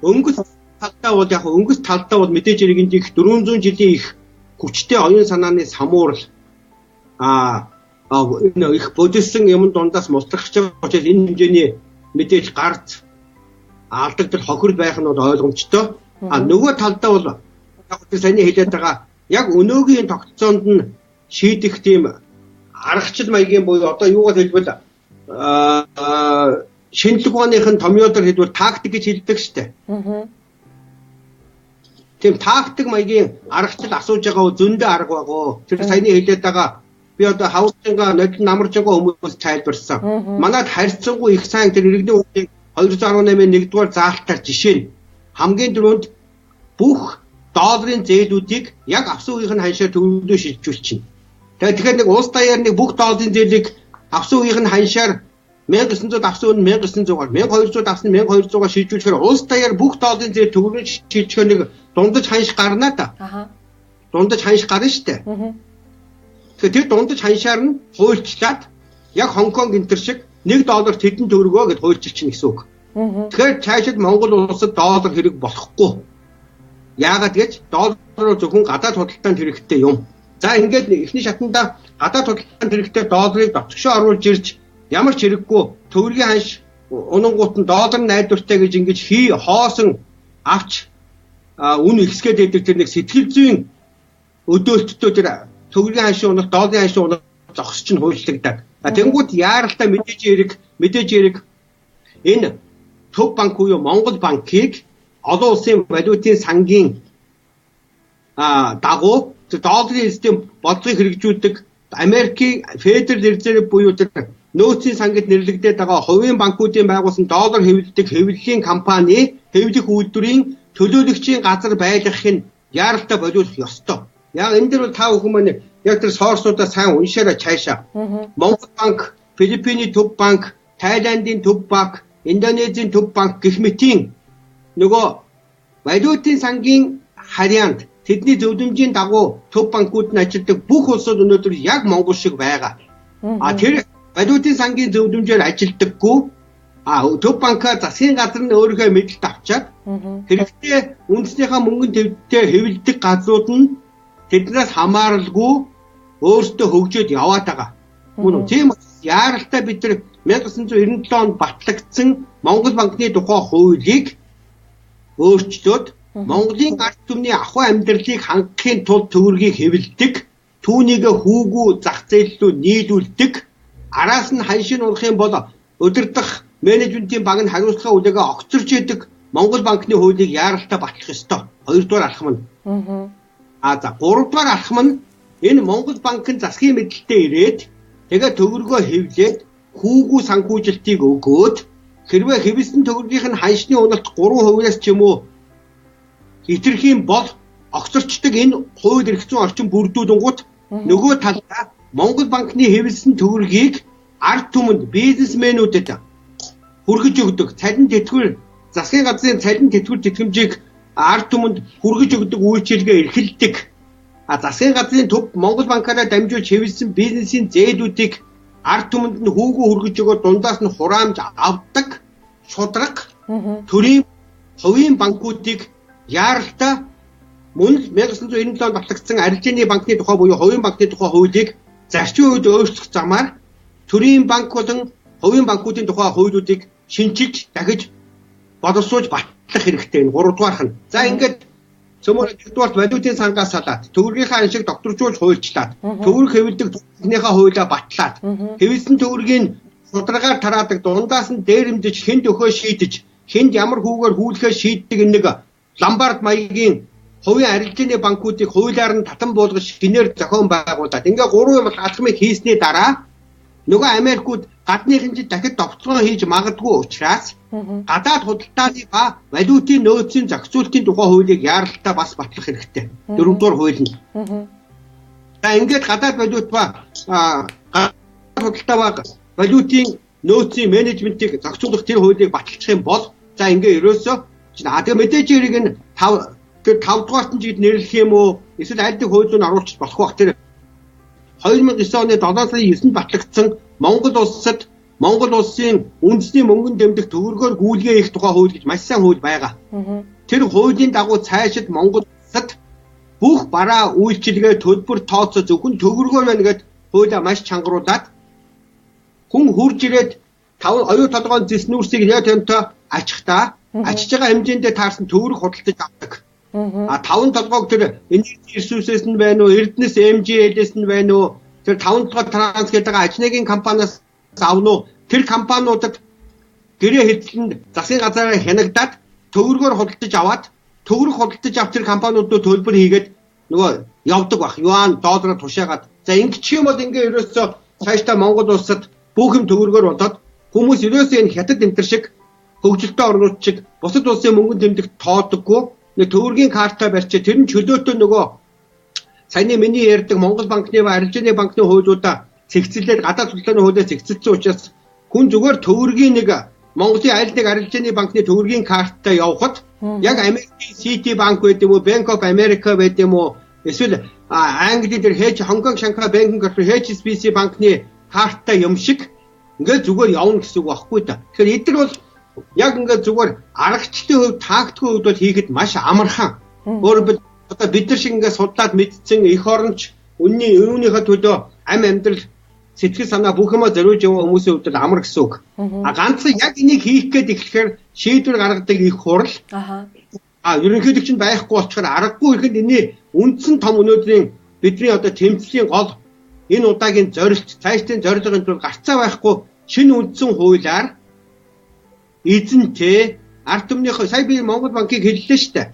S2: өнгөс талдаа бол мэдээж иргэнд их 400 жилийн их хүчтэй оюун санааны самуурал энэ их бодисон юм дундаас мултрахч байгаа учраас энэ хэмжээний мэдээж гарц алдагдал хохирол байх нь ойлгомжтой. Нөгөө талдаа бол яг саяны хэлээд байгаа яг өнөөгийн тогтцоонд нь шийдэх тийм аргачлал маягийн буюу одоо юугаар хэлбэл шинжлэх ухааных томьёолоор хэлбэл тактик гэж хэлдэг штэ. Тийм тактик маягийн аргачлал асууж байгаа зөндөө арга байгаа. Тэр саяны хэлээд байгаа би одоо хавцангаа нодлон намарж байгаа хүмүүс тайлбарсан. Манайд харьцангуй их сайн тэр иргэдийн хүмүүсийн 218-ийн 1-р заалтаар жишээ нь хамгийн түрүүнд бүх долларын зээлүүдийг яг авсан үеийн ханшаар төвлөрөө шилжүүлчихнэ. Тэгэхээр нэг улс даяар нэг бүх долларын зээлийг авсан үеийн ханшаар 1900 авсан үн 1900-аар 1200 авсан 1200-аар шилжүүлэхээр улс даяар бүх долларын зээл төвлөрөө шилжүүлэхээр нэг дундаж ханш гарна та. Дундаж ханш гарна штэ. Тэгэхээр тэр дундаж ханшаар нь хуульчлаад яг Хонконг энтер шиг $1 тэдэн төгрөгөө гэд хуульчилчихна гэсэн үг. Тэгэхээр цаашид Монгол улсад доллар хэрэг болохгүй. Яагаад гэж доллараар зөвхөн гадаад худалдаанд хэрэгтэй юм. За ингээд эхний шатанда гадаад худалдаанд хэрэгтэй долларыг дотгошоо оруулж ирж ямар ч хэрэггүй төгрөгийн ханш унангуут нь доллар найдвартай гэж ингэж хоосон авч үн ихсгээд байдаг тэр нэг сэтгэл зүйн өдөөлтөд тэр төгрөгийн ханшны уналт, долларын ханшны уналт зогсож нь хуйлагдаад. Тэнгүүд яаралтай мэдээж эрэг энэ төв банк буюу Монгол банкыг олон улсын валютын сангийн дагуу долларын эзэдийн бодлогыг хэрэгжүүлдэг Америкийн Федерал Резерв буюу тэр нөөцийн сангад нэрлэгдээд байгаа хувийн банкуудын байгуулсан доллар хэвлэдэг хэвлэлийн компани хэвлэх үйлдвэрийн төлөөлөгчийн газар байлгахыг нь яаралтай болиулах ёстой. Яг энэ дэр бол та бүхэн маань яг тэр сорсуудаа сайн уншаарай цаашаа. Монгол банк, Филиппиний төв банк, Тайландын төв банк, Индонезийн төв банк гэх мэтийн нөгөө валютын сангийн харьяанд тэдний зөвлөмжийн дагуу төв банкуд нь ажилладаг бүх улсууд өнөөдөр яг Монгол шиг байгаа. Тэр валютын сангийн зөвлөмжөөр ажилдаггүй төв банкаа засгийн газар нь өөрийнхөө мэдэлд авчаад хэрэгтэй үндэснийхээ мөнгөнд төвдөө хэвлэдэг газрууд нь тэднээс хамааралгүй өөрсдөө хөгжөөд яваад байгаа. Мөн тийм яаралтай бид нар 1997 онд батлагдсан Монгол банкны тухай хуулийг өөрчлөөд Монголын ард түмний ахуй амьдралыг хангахын тулд төгрөгийг хэвлэдэг, түүнийг хүүгүү зах зээл рүү нийлүүлдэг, араас нь ханшны урахын бол удирдах менежментийн баг нь хариуцлага үлээгээ огцорч идэг Монгол банкны хуулийг яаралтай батлах ёстой. Хоёрдугаар алхам нь. Гуравдугаар алхам нь энэ Монгол банкын засгийн мэдэлтэй ирээд тэгээ төгрөгөө хэвлээд хүүгүү санхүүжилтийг өгөөд хэрвээ хэвлэсэн төгрөгийнх нь ханшны уналт 3%-аас ч юм уу хэтэрхийн бол огцорчдаг энэ хууль эрх зүйн орчин бүрдүүлэнгүүт нөгөө талдаа Монгол банкны хэвлэсэн төгрөгийг ард түмэнд бизнесмэнүүдэд хүргэж өгдөг цалин тэтгэвэр засгийн газрын цалин тэтгэвэр тэтгэмжийг ард түмэнд хүргэж өгдөг үйлчилгээ эрхэлдэг. Засгийн газрын төв Монгол банкаараа дамжуулж хэвлэсэн бизнесийн зээлүүдийг ард түмэнд нь хүүгүү хүргэж өгөө дундаас нь хураамж авдаг шудраг төрийн хувийн банкуудыг яаралтай мөн 1997 онд батлагдсан арилжааны банкны тухай буюу хувийн банкны тухай хуулийг зарчим үед өөрчлөх замаар төрийн банк болон хувийн банкуудын тухай хуулиудыг шинжилж дахиж боловсруулж батлах хэрэгтэй. 3 дугаарх нь. За ингээд цөмөр 1 дугаарт валютын сангаас салаад төгрөгийнхаа аншиг докторжуулж хуульчлаад төгрөг хэвлэдэг төгрөгнийхээ хуулиа батлаад хэвлэсэн төгрөгийн шударгаар тараадаг дундаас нь дээрэмдэж хэнд өхөө шийдэж хэнд ямар хүүгээр хүүлэхээ шийддэг нэг ламбард маягийн хувийн арилжааны банкуудыг хуулиар нь татан буулгаж гинээр зохион байгуулад ингээ 3 юм алхмыг хийсний дараа нөгөө Америкууд гадныхын чинь дахид довтлогоо хийж магадгүй учраас гадаад худалдааны ба валютын нөөцийн зохицуултын тухай хуулийг яаралтай бас батлах хэрэгтэй. 4 дугаар хууль нь. За ингээд гадаад валют ба гадаад худалдаа ба валютын нөөцийн менежментийг зохицуулах тэр хуулийг баталчих юм бол за ингээ ерөөсөө тэгээ мэдээж хэрэг нь 5 дугаарт нь жид нэрлэх юм уу эсвэл аль нэг хууль руу оруулах болох бах тэр 2009 оны 7 сарын 9-нд батлагдсан Монгол улсад Монгол улсын үндэсний мөнгөнд дэмжих төгрөгөөр гүйлгээ хийх тухай хууль гэж маш сайн хууль байгаа. Тэр хуулийн дагуу цаашид Монгол улсад бүх бараа үйлчилгээ төлбөр тооцоо зөвхөн төгрөгөөр байна гэд хуулиа маш чангаруулад хүн хурж ирээд 5 оюу толгойн зэс нүүрсийг яг төнтөө ачхтаа ачиж байгаа хэмжээндээ таарсан төгрөг худалдаж авдаг. 5 толгойг тэр энерги ресурсээс нь байна уу, Эрдэнэс MGL-ээс нь байна уу, тэр 5 толгой транс гэдэг ажныгийн компаниас авна уу, тэр компаниудад гэрээ хэдлэнд засгийн газараа хянагдаад төгрөгөөр худалдаж аваад төгрөг худалдаж авч тэр компаниудад төлбөр хийгээд нөгөө явдаг бах. Юан доллараар тушаагаад. За ингэчих юм бол ингээ ерөөсөө цаашдаа Монгол улсад бүх юм төгрөгөөр болоод хүмүүс ерөөсөө энэ хятад энтер шиг хөгжилтэй орнууд шиг бусад улсын мөнгөнд дэмжих тоодоггүй нэг төгрөгийн картаа барьчаа тэр нь чөлөөтэй нөгөө саяны миний ярьдаг Монгол банкны ба арилжааны банкны хуулиудаа цэгцлээд гадаад худалдааны хуулиас цэгцэлсэн учраас хүн зүгээр төгрөгийн нэг Монголын аль нэг арилжааны банкны төгрөгийн картаа явахад яг Америкийн City банк гэдэг юм уу, Bank of America гэдэг юм уу, эсвэл Английн тэр Хонконг Шанхай банкны HSBC банкны картаа юм шиг ингээд зүгээр явна гэсэн үг байхгүй да. Тэгэхээр эдгээр бол яг ингээд зүгээр аргачлалын хувьд тактикийн хувьд бол хийхэд маш амархан. Өөрөөр одоо бид нар шиг ингээд судлаад мэдсэн эх оронч үүнийхээ төлөө амьдрал сэтгэл санаа бүх юмаа зориулж яваа хүмүүсийн хувьд амар гэсэн үг. Ганцхан яг энийг хийх гээд эхлэхээр шийдвэр гаргадаг их хурал.
S3: ерөнхийдөө чинь байхгүй болчихоор аргагүй ихэд энэ үндсэн том өнөөдрийн бидний одоо тэмцлийн гол энэ удаагийн зорилт цаашдын зорилгын тулд гарцаа байхгүй шинэ үндсэн хуулиар эзэнтэй ард түмнийхөө сая би Монгол банкыг хэллээ шүү дээ.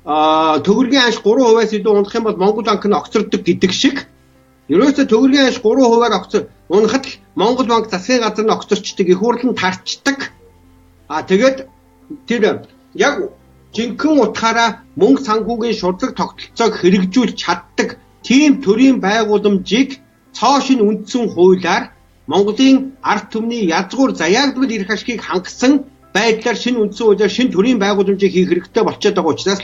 S3: Төгрөгийн ханш 3%-аас илүү унах юм бол Монгол банк нь огцордог гэдэг шиг ерөөсө Төгрөгийн ханш 3%-аар унахад Монгол банк засгийн газар нь огцорчдаг, их хурлын тарчдаг. Тэгээд тэр яг жинхэнэ утгаараа мөнгө санхүүгийн шудраг тогтолцоог хэрэгжүүлж чаддаг тийм төрлийн байгууламжийг цоо шинэ үндсэн хуулиар Монголын ард түмний язгуур заяагдвал эрх ашгийг хангасан байдлаар шинэ үндсэн хуулиар шинэ төрлийн байгууламжийг хийх хэрэгтэй болчиход байгаа учраас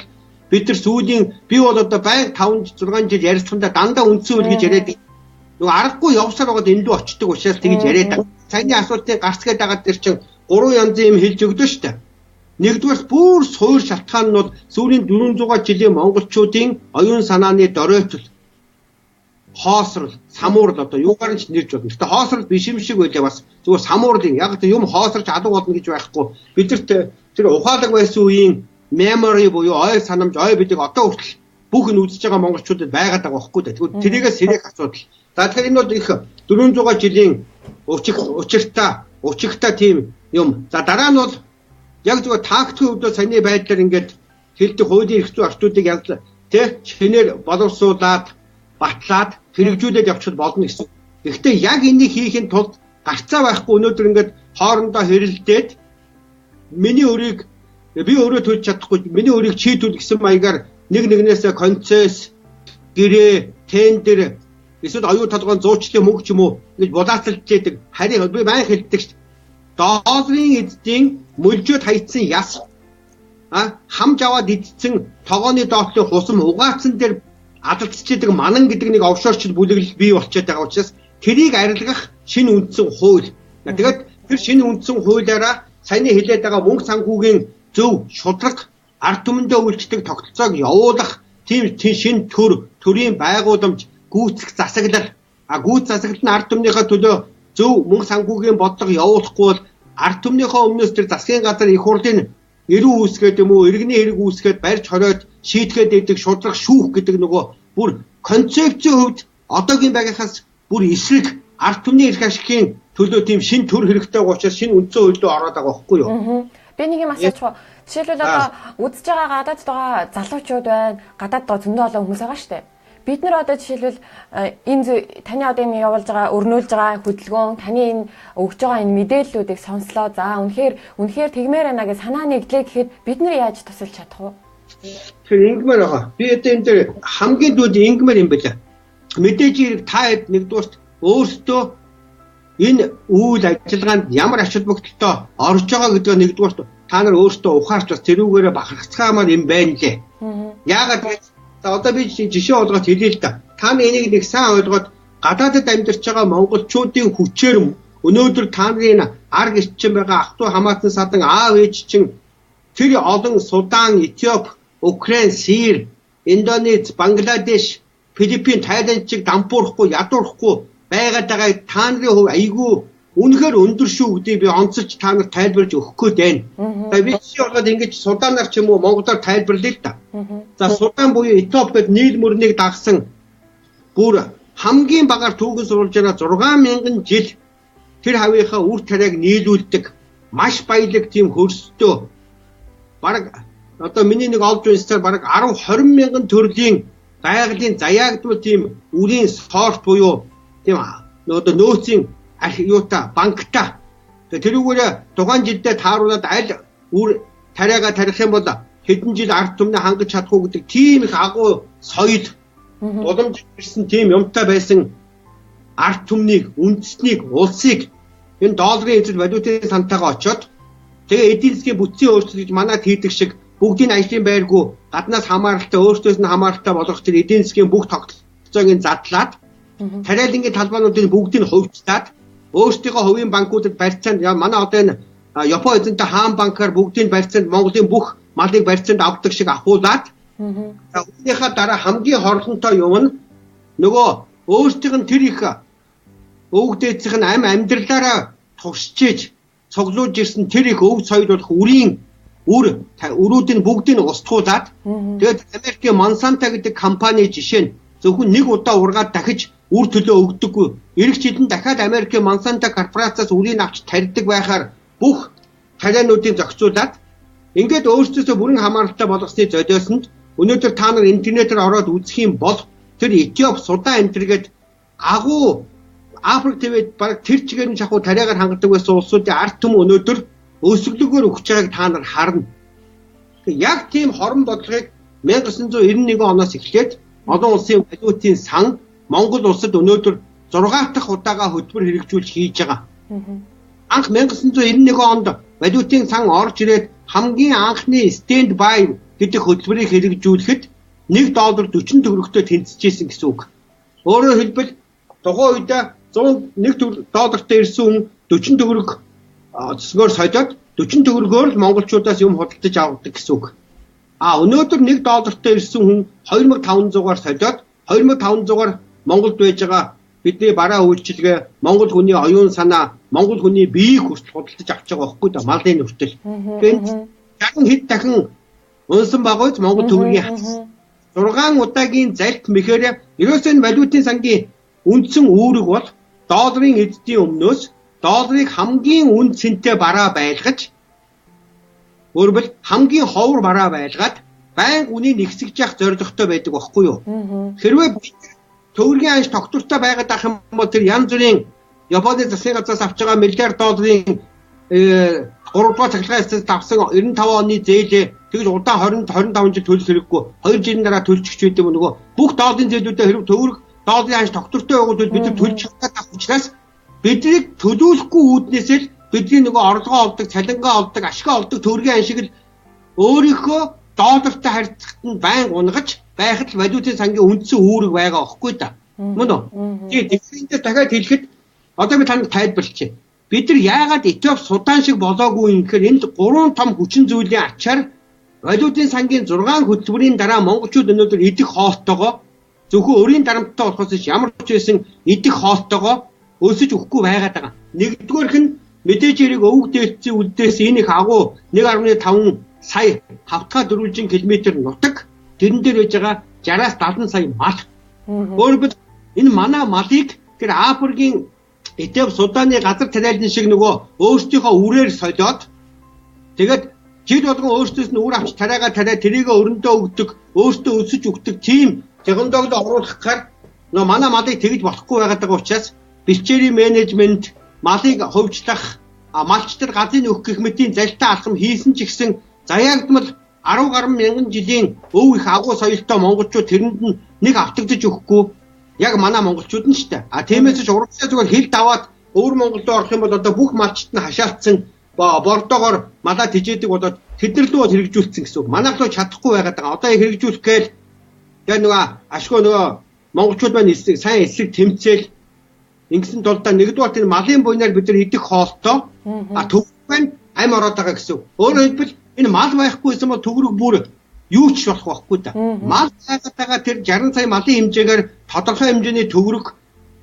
S3: бид нар сүүлийн би бол одоо байнга 5-6 жил ярилцлаганда дандаа үндсэн хууль гэж яриад нөгөө аргагүй явсаар байгаад энэ лүү очдөг учраас тэгж яриад байгаа. Саяны асуултыг гарц гээд байгаа тэр чинь 3 янзын юм хэлж өгдөө шүү дээ. Нэгдүгээр бүр суур шалтгаан нь бол сүүлийн 400 жилийн монголчуудын оюун санааны доройтол хоосрол, самуурал одоо юугаар ч нэрж болно. Гэтэ хоосрол биш юм шиг байлаа бас зүгээр самуурлын яг тэр юм хоосорч алга болно гэж байхгүй. Бидэрт тэр ухаалаг байсан үеийн memory буюу ой санамж ой бидэг одоо хүртэл бүх нь үзэж байгаа монголчуудад байгаад байгаа байхгүй да. Тэгвэл тэрийгээ сэрэх асуудал. За тэгэхээр энэ бол их 400 жилийн учиртай тийм юм. За дараа нь бол яг зүгээр тактикийн хувьд саяны байдлаар ингээд хэлдэг хуулийн эрх зүйн орчнуудыг яг чинээр боловсруулад батлаад хэрэгжүүлээд явчихвал болно гэсэн. Гэхдээ яг энийг хийхин тулд гарцаа байхгүй өнөөдөр ингээд хоорондоо хэрэлдээд миний өрийг би өөрөө төлж чадахгүй миний өрийг чи төлөх гэсэн маягаар нэгнээсээ концесс гэрээ тендер эсвэл оюун толгойн зуучлалын мөнгө ч юм уу ингэж булаацалж яадаг харин би маань хэлдэг шүү дээ. Долларын эдийн мөлжөөд хайцсан яс хамж аваад идсэн тогооны доотлын хусам угаацсан дээр адалцчихдаг манан гэдэг нэг офшорчл бүлэглэл бий болчиход байгаа учраас тэрийг арилгах шинэ үндсэн хууль. Тэгээд тэр шинэ үндсэн хуулиараа саяны хэлээд байгаа мөнгө санхүүгийн зөв шудраг ард түмэндээ үйлчлдэг тогтолцоог явуулах тийм шинэ төрийн байгууламж гүйцэх засаглал гүйц засаглал нь ард түмнийхээ төлөө зөв мөнгө санхүүгийн бодлого явуулахгүй бол ард түмнийхээ өмнөөс тэр засгийн газар их хурлын эрүү үүсгээд юм уу иргэний хэрэг үүсгээд барьж хориод шийтгэхэд идэг шудраг шүүх гэдэг нөгөө бүр концепцийн хувьд одоогийн байгийнхаас бүр эсрэг ард түмний эрх ашигын төлөө тийм шин төр хэрэгтэй байгаа учраас шинэ үндсэн хууль руу ороод байгаа байхгүй юу?
S1: Би нэг юм асууж байгаа. Жишээлбэл одоо үзэж байгаа гадаад байгаа залуучууд байна, гадаад байгаа зөндөө олон хүмүүс байгаа шүү дээ. Бид нар одоо жишээлбэл энэ таны одоо энэ явуулж байгаа өрнүүлж байгаа хөдөлгөөн таны энэ өгж байгаа энэ мэдээллүүдийг сонслоо. За үнэхээр тэгмээр байна гэж санаа нэгдлээ гэхэд бид нар яаж тусалж чадах вэ?
S3: Тэр ингэмээр байгаа. Би энэ дээр хамгийн дүүд ингэмээр юм байна. Мэдээж хэрэг та хэд нэгдүгээрт өөртөө энэ үйл ажиллагаанд ямар ач холбогдолтой орж байгаа гэдгээ нэгдүгээрт та нар өөртөө ухаарч бас тэрүүгээрээ бахархацгаамаар юм байна лээ. Яагаад гэвэл одоо би жишээ олгоод хэлье л да. Та энийг нэг сайн ойлгоод гадаадд амьдарч байгаа монголчуудын хүчээр өнөөдөр та нарын арг ирчин байгаа ах トゥ хамаатан садан аав ээж чинь тэр олон Судан, Этиоп, Украин, Сир, Индонез, Бангладеш, Филиппин, Тайланд чиг дампуурахгүй, ядуурахгүй байгаад байгаа та нарын хувь айгүй үнэхээр өндөр шүү гэдгийг би онцолж та нарт тайлбарж өгөх гээд байна. За би чи болоод ингэж Суданаар ч юм уу Монголоор тайлбарлая л да. За Судан буюу Этиоп гэдэг нийл мөрнийг дагсан бүр хамгийн багаар түүхэн сурвалж байгаа 6000 жил тэр хавийнхаа үр тариаг нийлүүлдэг маш баялаг тийм хөрстөө бараг одоо миний нэг олж уншсаар бараг 10-20 мянган төрлийн гайглын заяагдвал тийм үрийн сорт буюу тийм одоо нөөцийн юута банкта тэрүүгээр тухайн жилдээ тааруулаад аль үр тариагаа тарих юм бол хэдэн жил ард түмнээ хангаж чадахгүй гэдэг тийм их агуу соёл боломж ирсэн тийм юмтай байсан ард түмнийг үндэснийг улсыг энэ долларын эзэл валютын сантайгаа очоод тэгээ эдийн засгийн бүтцийн өөрчлөлт гэж манайд хийдэг шиг бүгдийн ажлын байргүй гаднаас хамааралтай өөртөөс нь хамааралтай болох тэр эдийн засгийн бүх тогтолцоог задлаад тариалангийн талбаануудыг бүгдийг нь хувьцлаад өөрсдийнхөө хувийн банкуудад барьцаанд манай одоо энэ Япон эзэнтэй хаан банкаар бүгдийг барьцаанд Монголын бүх малыг барьцаанд авдаг шиг ахуулаад за үүнийхээ дараа хамгийн хорлонтой юм нь нөгөө өөрсдийнх нь тэр их өвгдээцийнх нь амьдралаараа туршиж цуглуулж ирсэн тэр их өв соёл болох үрийн өрүүдийн бүгдийг устгуулад тэгээд Америкийн Monsanto гэдэг компани жишээ нь зөвхөн нэг удаа ургаад дахиж үр төлөө өгдөггүй. Ирэх жилд нь дахиад Америкийн Monsanto корпорациас үрийг авч тарьдаг байхаар бүх тариануудыг зохицуулаад ингээд өөрсдөөсөө бүрэн хамааралтай болгосны золиосонд өнөөдөр та нар интернетээр ороод үзэх юм бол тэр Этиоп, Судан энтергээд агуу Африк твэд баг тэр чигээр нь шахуу тариагаар хангадаг байсан улсуудын ард түмэн өнөөдөр өсөглөгөөр өгч байгааг та нар харна. Яг тийм хорон бодлогыг 1991 оноос эхлээд олон улсын валютын сан Монгол улсад өнөөдөр 6 дахь удаага хөтөлбөр хэрэгжүүлж хийж байгаа. Анх 1991 онд валютын сан орж ирээд хамгийн анхны stand by гэдэг хөтөлбөрийг хэрэгжүүлэхэд $1 40 төгрөгтэй тэнцэжсэн гэсэн үг. Өөрөөр хэлбэл тухайн үед $100 ирсэн хүн 40 төгрөг зөвхөн солиод 40 төгрөгөөр л монголчуудаас юм худалдаж авдаг гэсэн үг. Өнөөдөр $1 ирсэн хүн 2500-аар солиод 2500-аар Монголд байж байгаа бидний бараа үйлчилгээ, Монгол хүний оюун санаа, Монгол хүний биеийг хүртэл худалдаж авч байгаа байхгүй да малын хүртэл. Тэгээд 60 хэд дахин унсан байгаа үз Монгол төгрөгийн 6 удаагийн залт мэхээр ерөөсөө энэ валютын сангийн үндсэн үүрэг бол долларын эддийн өмнөөс долларыг хамгийн үнд цэнтэй бараа байлгаж өөрөөр хамгийн ховор бараа байлгаад байнга үнийг нэгсгэж явах зорилготой байдаг байхгүй юу? Хэрвээ Төгрөгийн ханш доктортой байгаад ах юм бол тэр янз бүрийн Японы засгийн газраас авч байгаа $1 миллиард 3 дугаар цахилгаан эсэс авсан 95 оны зээлээ тэгж удаан 25 жил төлөх хэрэггүй 2 жилийн дараа төлчих гэдэг юм нөгөө бүх долларын зээлүүдээ хэрэг төгрөг долларын ханш доктортой байгуул бид төлж чадах учраас бидний төлөвлөхгүй үүднээсээ л бидний нөгөө орлогоо олдог, цалингаа олдог, ашгаа олдог төгрөгийн ханш шиг л өөрийнхөө доллартай харьцахад нь байнга унгаж байхад л валютын сангийн үндсэн үүрэг байгаа байхгүй да. Мөн үү? Тэгэхээр дахиад хэлэхэд одоо би танд тайлбарлачих. Бид нар яагаад Этиоп, Судан шиг болоогүй юм гэхээр энд 3 том хүчин зүйлийн ачаар валютын сангийн 6 хөтөлбөрийн дараа монголчууд өнөөдөр идэх хоолтойгоо зөвхөн өрийн дарамттай болохоос ямар ч байсан идэх хоолтойгоо өсөж өгөхгүй байгаад байгаа. Нэгдүгээрх нь мэдээж хэрэг өвөг дээлцийн үлдээс энэ их агуу 1.5 сая хавтгай дөрвөлжин километр нутаг тэрэн дээр байж байгаа 60-аас 70 сая мал. Өөрөөр энэ манай малыг тэр Африкийн Эдийн Суданы газар тариалан шиг нөгөө өөрсдийнхөө үрээр солиод тэгээд жил болгон өөрсдөөс нь үр авч тариагаа тариа тэрийгэ өрөндөө өгдөг, өөртөө өсөж өгдөг тийм технологид оруулах гар нөгөө манай малыг тэгж болохгүй байгаад байгаа учраас бичээрийн менежмент малыг хувьчлах малчтар газрын өгөх гэх мэтийн залтай алхам хийсэн ч гэсэн заяагдмал 10 гаруй мянган жилийн өв их агуу соёлтой монголчууд тэрэнд нь нэг автагдаж өгөхгүй яг манай монголчууд нь шүү дээ. Тиймээс ч урагшаа зүгээр хил даваад өвөр Монголд орох юм бол одоо бүх малчт нь хашаалтсан бордоогоор малаа тижээдэг болоод тэднэрлөө хэрэгжүүлсэн гэсэн үг. Манайх л чадахгүй байгаад байгаа. Одоо хэрэгжүүлэх гээл яг нөгөө ашгүй нөгөө монголчууд маань сайн эсрэг тэмцээл ингэсэн тулд нэгдүгээр тэр малын буйнаар бид нар идэх хоолтой төгрөг байна ам ороод байгаа гэсэн үг. Өөрөөр хэлбэл энэ мал байхгүйсэн бол төгрөг бүр юу ч болох байхгүй да. Мал цагаатайгаа тэр 60 сая малын хэмжээгээр тодорхой хэмжээний төгрөг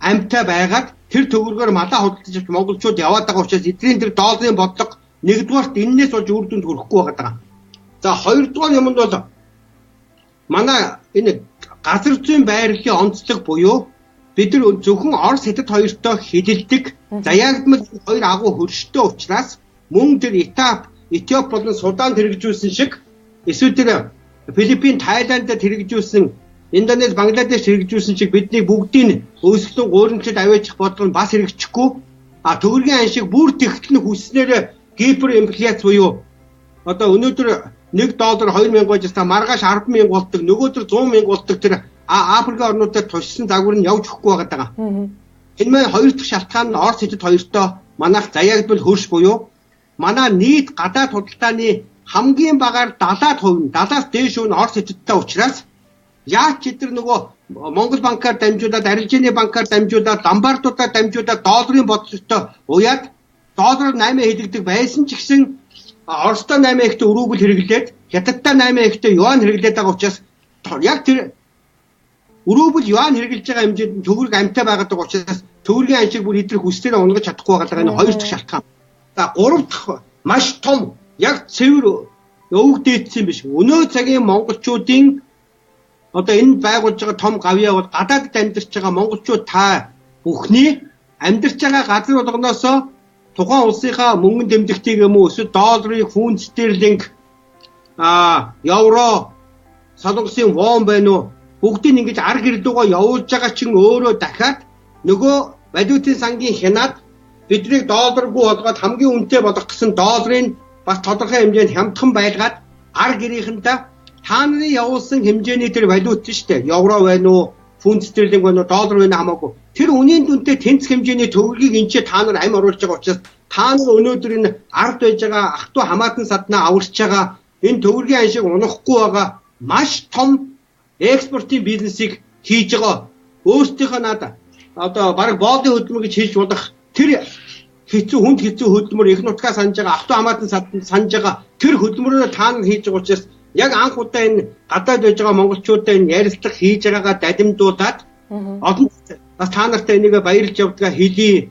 S3: амьтаа байгаад тэр төгрөгөөр малаа худалдаж авч монголчууд яваад байгаа учраас эдгээр тэр долларын бодлого нэгдүгээрт энэс болж үр дүнд хүрэхгүй байгаа. За хоёрдугаар юм нь бол манай энэ газар зүйн байрлалын онцлог буюу бид нар зөвхөн Орос хятад хоёртой хилэлдэг заяагдмал хоёр агуу хөрштэй учраас мөн тэр Этиоп болон Судан хэрэгжүүлсэн шиг эсвэл тэр Филиппин, Тайландд хэрэгжүүлсэн, Индонез, Бангладеш хэрэгжүүлсэн шиг бидний бүгдийг өсөлтөн гуйрамжид аваачих бодлого нь бас хэрэгжихгүй. Төгрөгийн ханш шиг бүр тэгтлэн хүснээр гиперинфляц буюу одоо өнөөдөр $1 2000 байж та маргааш 100000 болдог, нөгөөдөр 100,000 болдог тэр Африкийн орнуудад тушсан загвар нь явж өгөхгүй байгаа. Энэ маань хоёр дахь шалтгаан нь Орос хятад хоёртой манайх заяагдвал хөрш буюу манай нийт гадаад худалдааны хамгийн багаар 70%, 70-аас дээш нь Орос хятадтай учраас яаж ч эдгээр нөгөө Монгол банкаар дамжуулаад, арилжааны банкаар дамжуулаад, ломбардуудаар дамжуулаад долларын бодлоготой уяад доллараар 8 хэлэгдэг байсан ч гэсэн Оростой 8 ихтэй рубль хэрэглээд, хятадтай 8 ихтэй юан хэрэглээд байгаа учраас яг тэр рубль юан хэрэглэж байгаа хэмжээнд төгрөг амтай байгаад байгаа учраас төгрөгийн ханшийг бүр эдгээр хүслээрээ унгаж чадахгүй байгаа энэ хоёр дахь шалтгаан. За гурав дахь маш том яг цэвэр өвөг дээдсэн биш. Өнөө цагийн монголчуудын одоо энэ байгуулж байгаа том гавьяа бол гадаадд амьдарч байгаа монголчууд та бүхний амьдарч байгаа газар болгоноос тухайн улсынхаа мөнгөн тэмдэгтийг юм уу эсвэл долларыг, фунт стерлинг, евро, солонгосын вон байна уу бүгдийг ингэж арга гэрдүүгөө явуулж байгаа чинь өөрөө дахиад нөгөө валютын сангийн хянаад биднийг долларгүй болгоод хамгийн үнэтэй болгох гэсэн долларын бас тодорхой хэмжээнд хямдхан байлгаад арга гэрийнхэнтэй та нарын явуулсан хэмжээний тэр валют шүү дээ. Евро байна уу, фунт стерлинг байна уу, доллар байна хамаагүй. Тэр үнийн дүнтэй тэнцэх хэмжээний төгрөгийг энэ та нар амь оруулж байгаа учраас та нар өнөөдөр энэ ард байж байгаа ах トゥ хамаатан саднаа аварч байгаа энэ төгрөгийн ан шиг унахгүй байгаа маш том экспортын бизнесийг хийж байгаа. Өөрсдийнхөө надад одоо баг боодын хөдөлмөр гэж хэлж болох тэр хүнд хэцүү хөдөлмөр их нутгаа санаж байгаа ах トゥ хамаатан санаж байгаа тэр хөдөлмөрөөр та нар хийж байгаа учраас яг анх удаа энэ гадаад байж байгаа монголчуудаа энэ ярилцлага хийж байгаагаа далимдуулаад олон бас та нартай энийг баярлж явдгаа хэлий.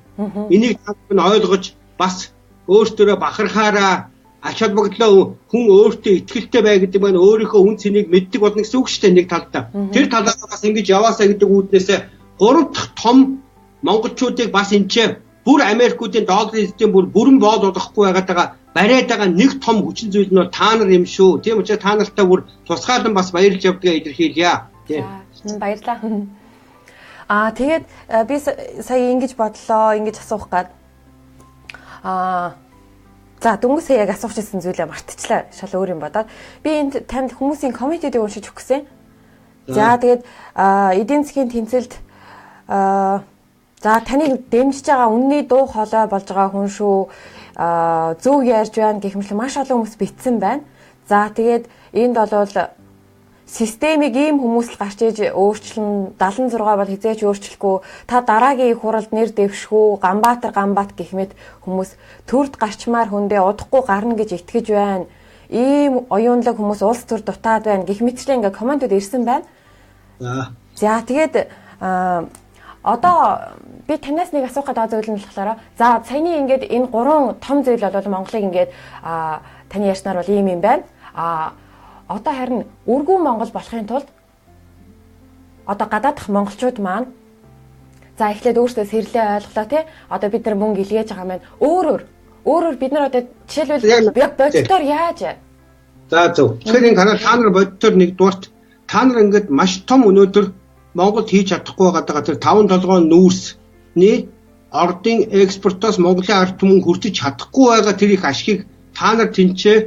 S3: Энийг та нар ойлгож бас өөртөө бахархаараа ач холбогдлоо хүн өөртөө ихтэй бай гэдэг маань өөрийнхөө үн цэнийг мэддэг болно гэсэн үг шүү дээ нэг талдаа. Тэр талаас бас ингэж яваасаа гэдэг үүднээсээ 3 дахь том монголчуудыг бас энэ бүр Америкуудын долларын эзэн бүрэн боол болгохгүй байгаа бариад байгаа нэг том хүчин зүйл нь та нар юм шүү. Тийм учраас та нартай бүр тусгаалan бас баярлж явдгаа илэрхийлье. Тийм.
S1: Баярлалаа. Тэгээд би сая ингэж бодлоо, ингэж асуух гад. За дөнгөс яг асуух гэсэн зүйлээ мартчихлаа. Шал өөр юм бодоод. Би энд танд хүмүүсийн комментүүдийг уншиж өгөх гэсэн. За тэгээд эдийн засгийн тэнцэлд за таныг дэмжиж байгаа үнний дуу хоолой болж байгаа хүн шүү. Зөв ярьж байна гэх мэт маш олон хүмүүс битсэн байна. За тэгээд энд бол системийг ийм хүмүүс л гарч иж өөрчлөн 76 бол хизээч өөрчлөхгүй та дараагийн их хуралд нэр дэвшгүй Ганбаатар гэх мэт хүмүүс төрд гарчмаар хүндээ удахгүй гарна гэж итгэж байна. Ийм оюунлаг хүмүүс улс төр дутаад байна гэх мэтчлэн ингээ комментууд ирсэн байна. За тэгээд одоо би танаас нэг асуух гэдэг зүйл нь болохоор за саяны ингээд энэ 3 том зүйл бол Монголыг ингээд таны ярьснаар бол ийм юм байна. Одоо харин өргөн Монгол болохын тулд одоо гадаадх монголчууд маань за эхлээд өөрсдөө сэрлээ ойлголоо тий. Одоо бид нар мөнгө илгээж байгаа маань өөрөөр бид нар одоо жишээлбэл бодитоор яаж
S3: за зөв. Тэгэхээр энэ та нар бодитоор нэг дуурт та нар ингээд маш том өнөөдөр Монголд хийж чадахгүй байгаа тэр 5 толгойн нүүрсний ордын экспортоос Монголын ард түмэн хүрчиж чадахгүй байгаа тэр их ашгийг та нар тэнцээ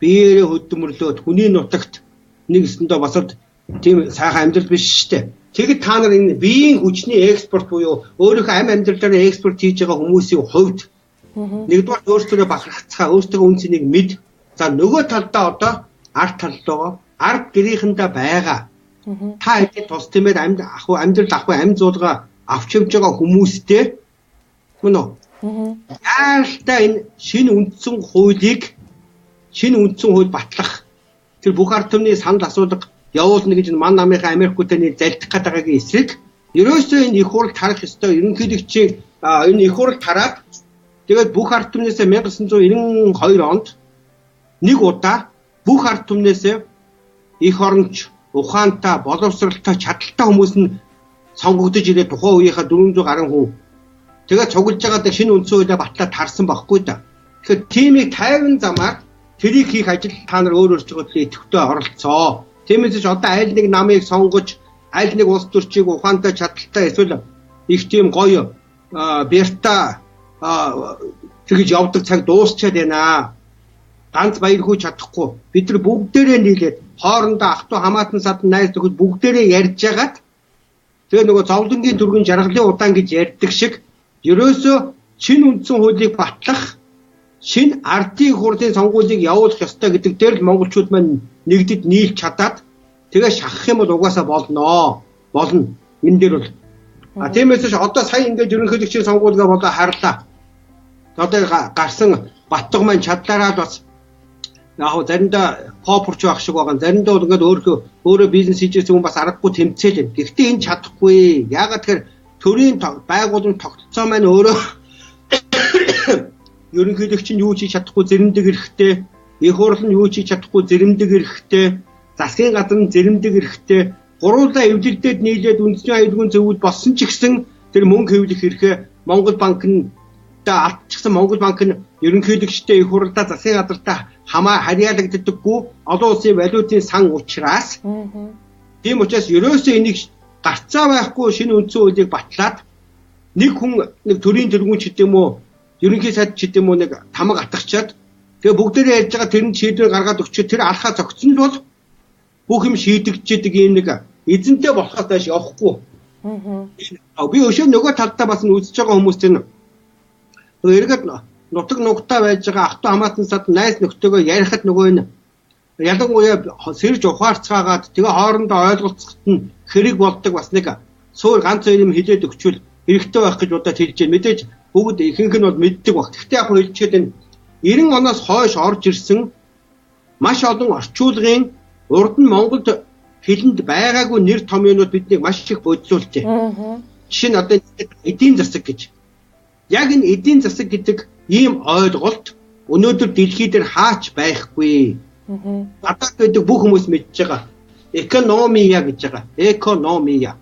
S3: биеэрээ хөдөлмөрлөөд хүний нутагт нэг өсөндөө босоод тийм сайхан амьдрал биш шүү дээ. Тэгэд та нар энэ биеийн хүчний экспорт буюу өөрийнхөө амь амьдралаараа экспорт хийж байгаа хүмүүсийн хувьд нэгдүгээр өөрсдөө бахархацгаа өөрсдөө үн цэнийг мэд. За нөгөө талдаа одоо ард талдаа ард гэрийнхэндээ байгаа та эдийн тус тиймэр амьдрал ахгүй амь зуулга авч явж байгаа хүмүүстэй мөн үү? Яалтаа энэ шинэ үндсэн хуулийг батлах тэр бүх ард түмний санал асуулга явуулна гэж ман намынхаа Америкуудын залдах гэдэгний эсрэг ерөөсөө энэ их хурал тарах ёстой ерөнхийлөгчийн энэ их хурал тараад тэгээд бүх ард түмнээс 1992 онд нэг удаа бүх ард түмнээс их оронч ухаантай боловсралтай чадaltaй хүмүүс нь сонгогдож ирээд тухайн үеийнхаа 400 гаруй хүн тэгээд цуглаж байгаа шинэ үндсэн хуулиа батлаад тарсан байхгүй да. Тэгэхээр тимийг 50 замаар тэрийг хийх ажил та нар өөр өөрчлөлтөд идэвхтэй оролцоо. Тиймээс ч одоо аль нэг намыг сонгож, аль нэг улс төрчийг ухаантай чадaltaй эсвэл их тийм гоё бэрта тэгж явдаг цаг дуусчаад байна. Ганц Баярхүү чадахгүй. Бид нар бүгдээрээ нийлээд хоорондоо ах トゥ хамаатан садан найз нөхөд бүгдээрээ ярьж хагаад тэгээ нөгөө зовлонгийн түргэн жаргалын удаан гэж ярьдаг шиг ерөөсөө шинэ үндсэн хуулийг батлах шинэ ардын хурлын сонгуулийг явуулах ёстой гэдэг дээр л монголчууд маань нэгдэд нийлж чадаад тэгээ шахах юм бол угаасаа болно. Энэ дээр бол тиймээс ч одоо сая ингээд ерөнхийлөгчийн сонгуулигаа болоо харлаа. Одоо гарсан Баттг маань чадлаараа бас яг заримдаа попурч байх шиг байгаа. Заримдаа бол ингээд өөрөө бизнес хийж байгаа хүн бас аргагүй тэмцээл юм. Гэхдээ энэ чадахгүй. Яагаад тэгэхээр төрийн байгууллагын тогтолцоо маань өөрөө ерөнхийлөгч нь юу хийж чадахгүй зэрэмдэг эрэхтэй их хурл нь юу ч хийж чадахгүй зэрэмдэг эрэхтэй, засгийн газар нь зэрэмдэг эрэхтэй, гуруулаа эвлэлдээд нийлээд үндэсний аюулгүй зөвлөл болсон ч гэсэн тэр мөнгө хэвлэх эрхээ Монгол банк нь алдчихсан Монгол банк нь ерөнхийлөгчтэй их хурлаа засгийн газартаа харьяалагддаггүй олон улсын валютын сан учраас тийм учраас ерөөсөө энийг гарцаа байхгүй шинэ үндсэн хуулийг батлаад нэг хүн нэг төрийн тэргүүн ч гэдэм үү ерөнхий сайд ч гэдэм үү нэг тамга атгачаад тэгээ бүгдээрээ ярьж байгаа тэр нь шийдвэр гаргаад өгчөө тэр алхаа зогцсон л бол бүх юм шийдэгдчихэд ийм нэг эзэнтэй болохоос дэш явахгүй. Би өшөө нөгөө талдаа бас үзэж байгаа хүмүүст энэ эргээд нутаг нугтаа байж байгаа ах トゥ хамаатансад найз нөхдөөгөө ярихад нөгөө энэ ялангуяа сэрж ухаарцгаагаад тэгээ хоорондоо ойлголцоход нь хэрэг болдог бас нэг суур ганц юм хилээд өгчвөл хэрэгтэй байх гэж удаад хэлж байна. Мэдээж бүгд ихэнх нь бол мэддэг баг. Гэхдээ яг хэлчихэд энэ 90 оноос хойш орж ирсэн маш олон орчуулгын урд нь Монголд хэлэнд байгаагүй нэр томьёонууд биднийг маш их бодлуулжээ. Жишээ нь одоо эдийн засаг гэж. Яг энэ эдийн засаг гэдэг ийм ойлголт өнөөдөр дэлхий дээр хаач байхгүй. Одоо гэдэг бүх хүмүүс мэдж байгаа. Экономия гэж байгаа. Экономия.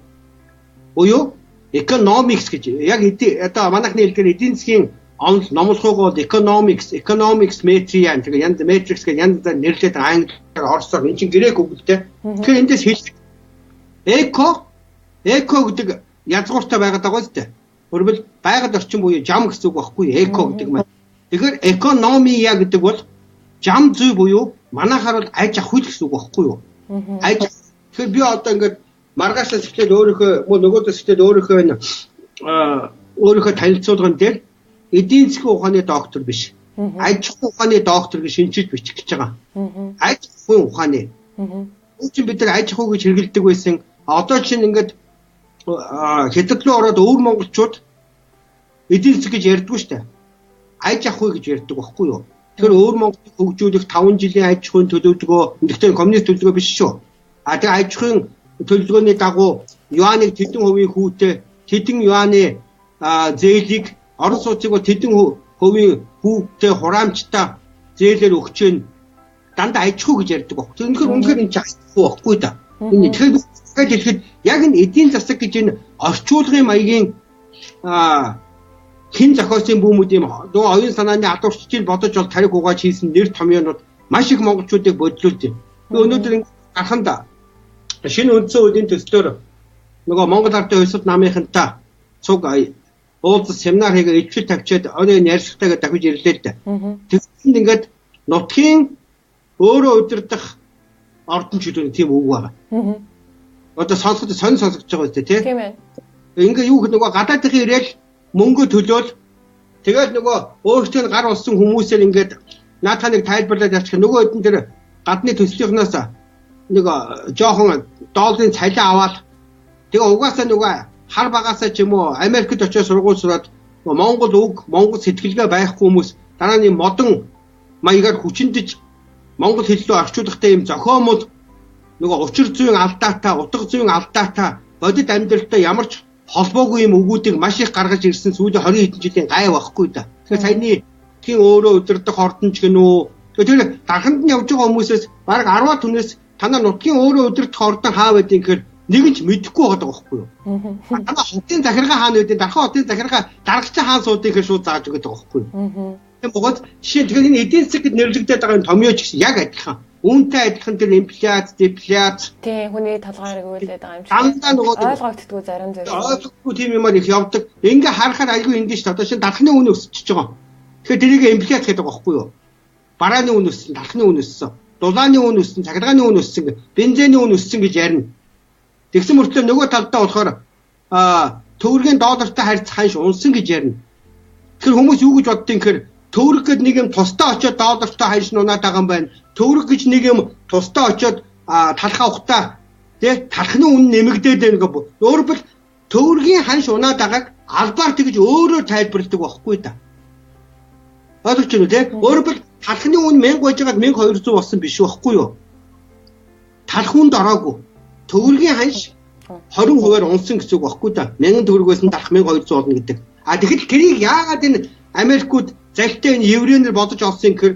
S3: Буюу economics гэж яг одоо манайхны хэлээр эдийн засгийн номлохыг бол economics метриан тэгээ янз matrix гэж янз нэрлээд англиар орсоор энэ чинь грек үг л дээ. Тэгэхээр эндээс хэл эко гэдэг язгууртай байгаад байгаа зү. Өөрөлд байгаль орчин буюу жам гэсэн үг байхгүй эко гэдэг маань. Тэгэхээр экономия гэдэг бол жам зүй буюу манайхаар бол аж ахуй гэсэн үг байхгүй юу? Аж. Тэгэхээр би одоо ингээд маргаашаас эхлээд өөрийнхөө нөгөөдөөс эхлээд өөрийнхөө танилцуулган дээр эдийн засгийн ухааны доктор биш. Аж ахуй ухааны доктор гэж шинжилж бичих гэж байгаа. Аж ахуй ухааны. Үүн бид нар аж ахуй гэж хэрэгэлдэг байсан. Одоо чинь ингээд хятад руу ороод өвөр монголчууд эдийн засаг гэж ярьдгүй шүү дээ. Аж ахуй гэж ярьдаг байхгүй юу? Тэгэхээр өвөр Монголыг хөгжүүлэх 5 жилийн аж ахуйн төлөвлөгөө, нэгтгэн коммунист төлөвлөгөө биш шүү. Тэгээ аж ахуйн төлөвлөгөөний дагуу юаныг тэдэн хувийн хүүтэй, тэдэн юаны зээлийг орон сууцыг бол тэдэн хувийн хүүтэй хураамжтай зээлээр өгчөөн дандаа аж ахуй гэж ярьдаг баг. Тэгэхээр энэ чагсахгүй байхгүй да. Энэ тэгэхээр хэлэхэд яг энэ эдийн засаг гэж энэ орчуулгын маягийн хин зохиосын бүүмүүд юм нөгөө оюун санааны адуурчдыг бодож бол тарих угааж хийсэн нэр томьёонууд маш их монголчуудыг бодлуулж байна. Өнөөдөр гараханда шинэ үндсэн хуулийн төслөөр нөгөө Монгол Ардын хувьсгал намынхантай цуг уулзалт семинар хийгээ ичүүл тавьчаад оройн ярьцлагатайгаа дахиж ирлээ л дээ. Тэгсэн ингээд нутгийн өөрөө удирдах ордон чөлөөний тийм үг байгаа. Одоо сонсоход сонь сонсогдож байгаа үстэй тий. Тийм ээ. Ингээ юу нөгөө гадаадын ирээл мөнгө төлөөл тэгэл нөгөө өөртөө гар болсон хүмүүсээр ингээд наадхаа нэг тайлбарлаад явчих. Нөгөө хэдэн дээр гадны төслийнхнаас нэг жоохон долларын цалин аваад тэгээ угаасаа нөгөө хар багасаа ч юм уу Америкт очиж сургууль сураад Монгол үг, Монгол сэтгэлгээ байхгүй хүмүүс дараа нь модон маягаар хүчиндэж Монгол хэл рүү орчуулгатай юм зохиомол нөгөө учир зүйн алдаатай, утга зүйн алдаатай бодит амьдралтай ямар ч холбоогүй юм өгүүдийг маш их гаргаж ирсэн сүүлийн 20 хэдэн жилийн гай байхгүй да. Тэгэхээр саяны тийм өөрөө удирдах ордонч гэнүү. Тэгэхээр дарханд нь явж байгаа хүмүүсээс баг 10 түнээс танаа нутгийн өөрөө удирдах ордон хаа байдгийг гэхээр нэг нь ч мэдэхгүй байгаа байхгүй юу? Танаа хотын захиргаа хаана байдгийг, дархан хотын захиргаа дарагчаа хаан суудгийг гэхээр шууд зааж өгöd байгаа байхгүй юу? Тийм богод жишээ тэгэхээр энэ эдийн засаг гэд нэрлэгдээд байгаа энэ томьёоч гэсэн яг адилхан. Үүнтэй адилхан тэр инфляц, дефляц. Тийм хүний толгойрог үйлдээд байгаа юм шиг. Дандаа нөгөө ойлгогддгүй зарим зүйл. Ойлгохгүй тийм юмар их явдаг. Ингээ харахаар айгүй эндэж ш. Одоо шинэ дархны үн өсчихөж байгаа. Тэгэхээр тэрийг инфляц гэдэг байгаа байхгүй юу? Барааны үн өссөн, дархны үн өссөн, дулааны үн өссөн, цахилгааны үн өссөн, бензиний үн өссөн гэж ярина. Тэгсэн мөртлөө нөгөө талдаа болохоор төгрөгийн доллартай харьцах ханш унсан гэж ярина. Тэгэхээр хүмүүс юу гэж боддгийг гэхээр төгрөг гэд нэг юм тусдаа очиод доллартай ханш нунаад байгаа юм байна. Төгрөг гэж нэг юм тусдаа очиод талхаа ухтаа тий талхны үн нэмэгдээд байна гэх. Өөрөөр хэлбэл төгрөгийн ханш унаад байгааг албаар тэгж өөрөө тайлбарладаг байхгүй да. Ойлгож байна уу тий? Өөрөөр хэлбэл талхны үн 1000 байж байгаад 1200 болсон биш байхгүй юу? Талх үнд ороогүй. Төгрөгийн ханш 20%-аар унсан гэсэн үг байхгүй да. 1000 төгрөгөөс нь талх 1200 болно гэдэг. Тэгэхэд тэрийг яагаад энэ Америкууд залтай энэ еврейнэр бодож олсон гэхээр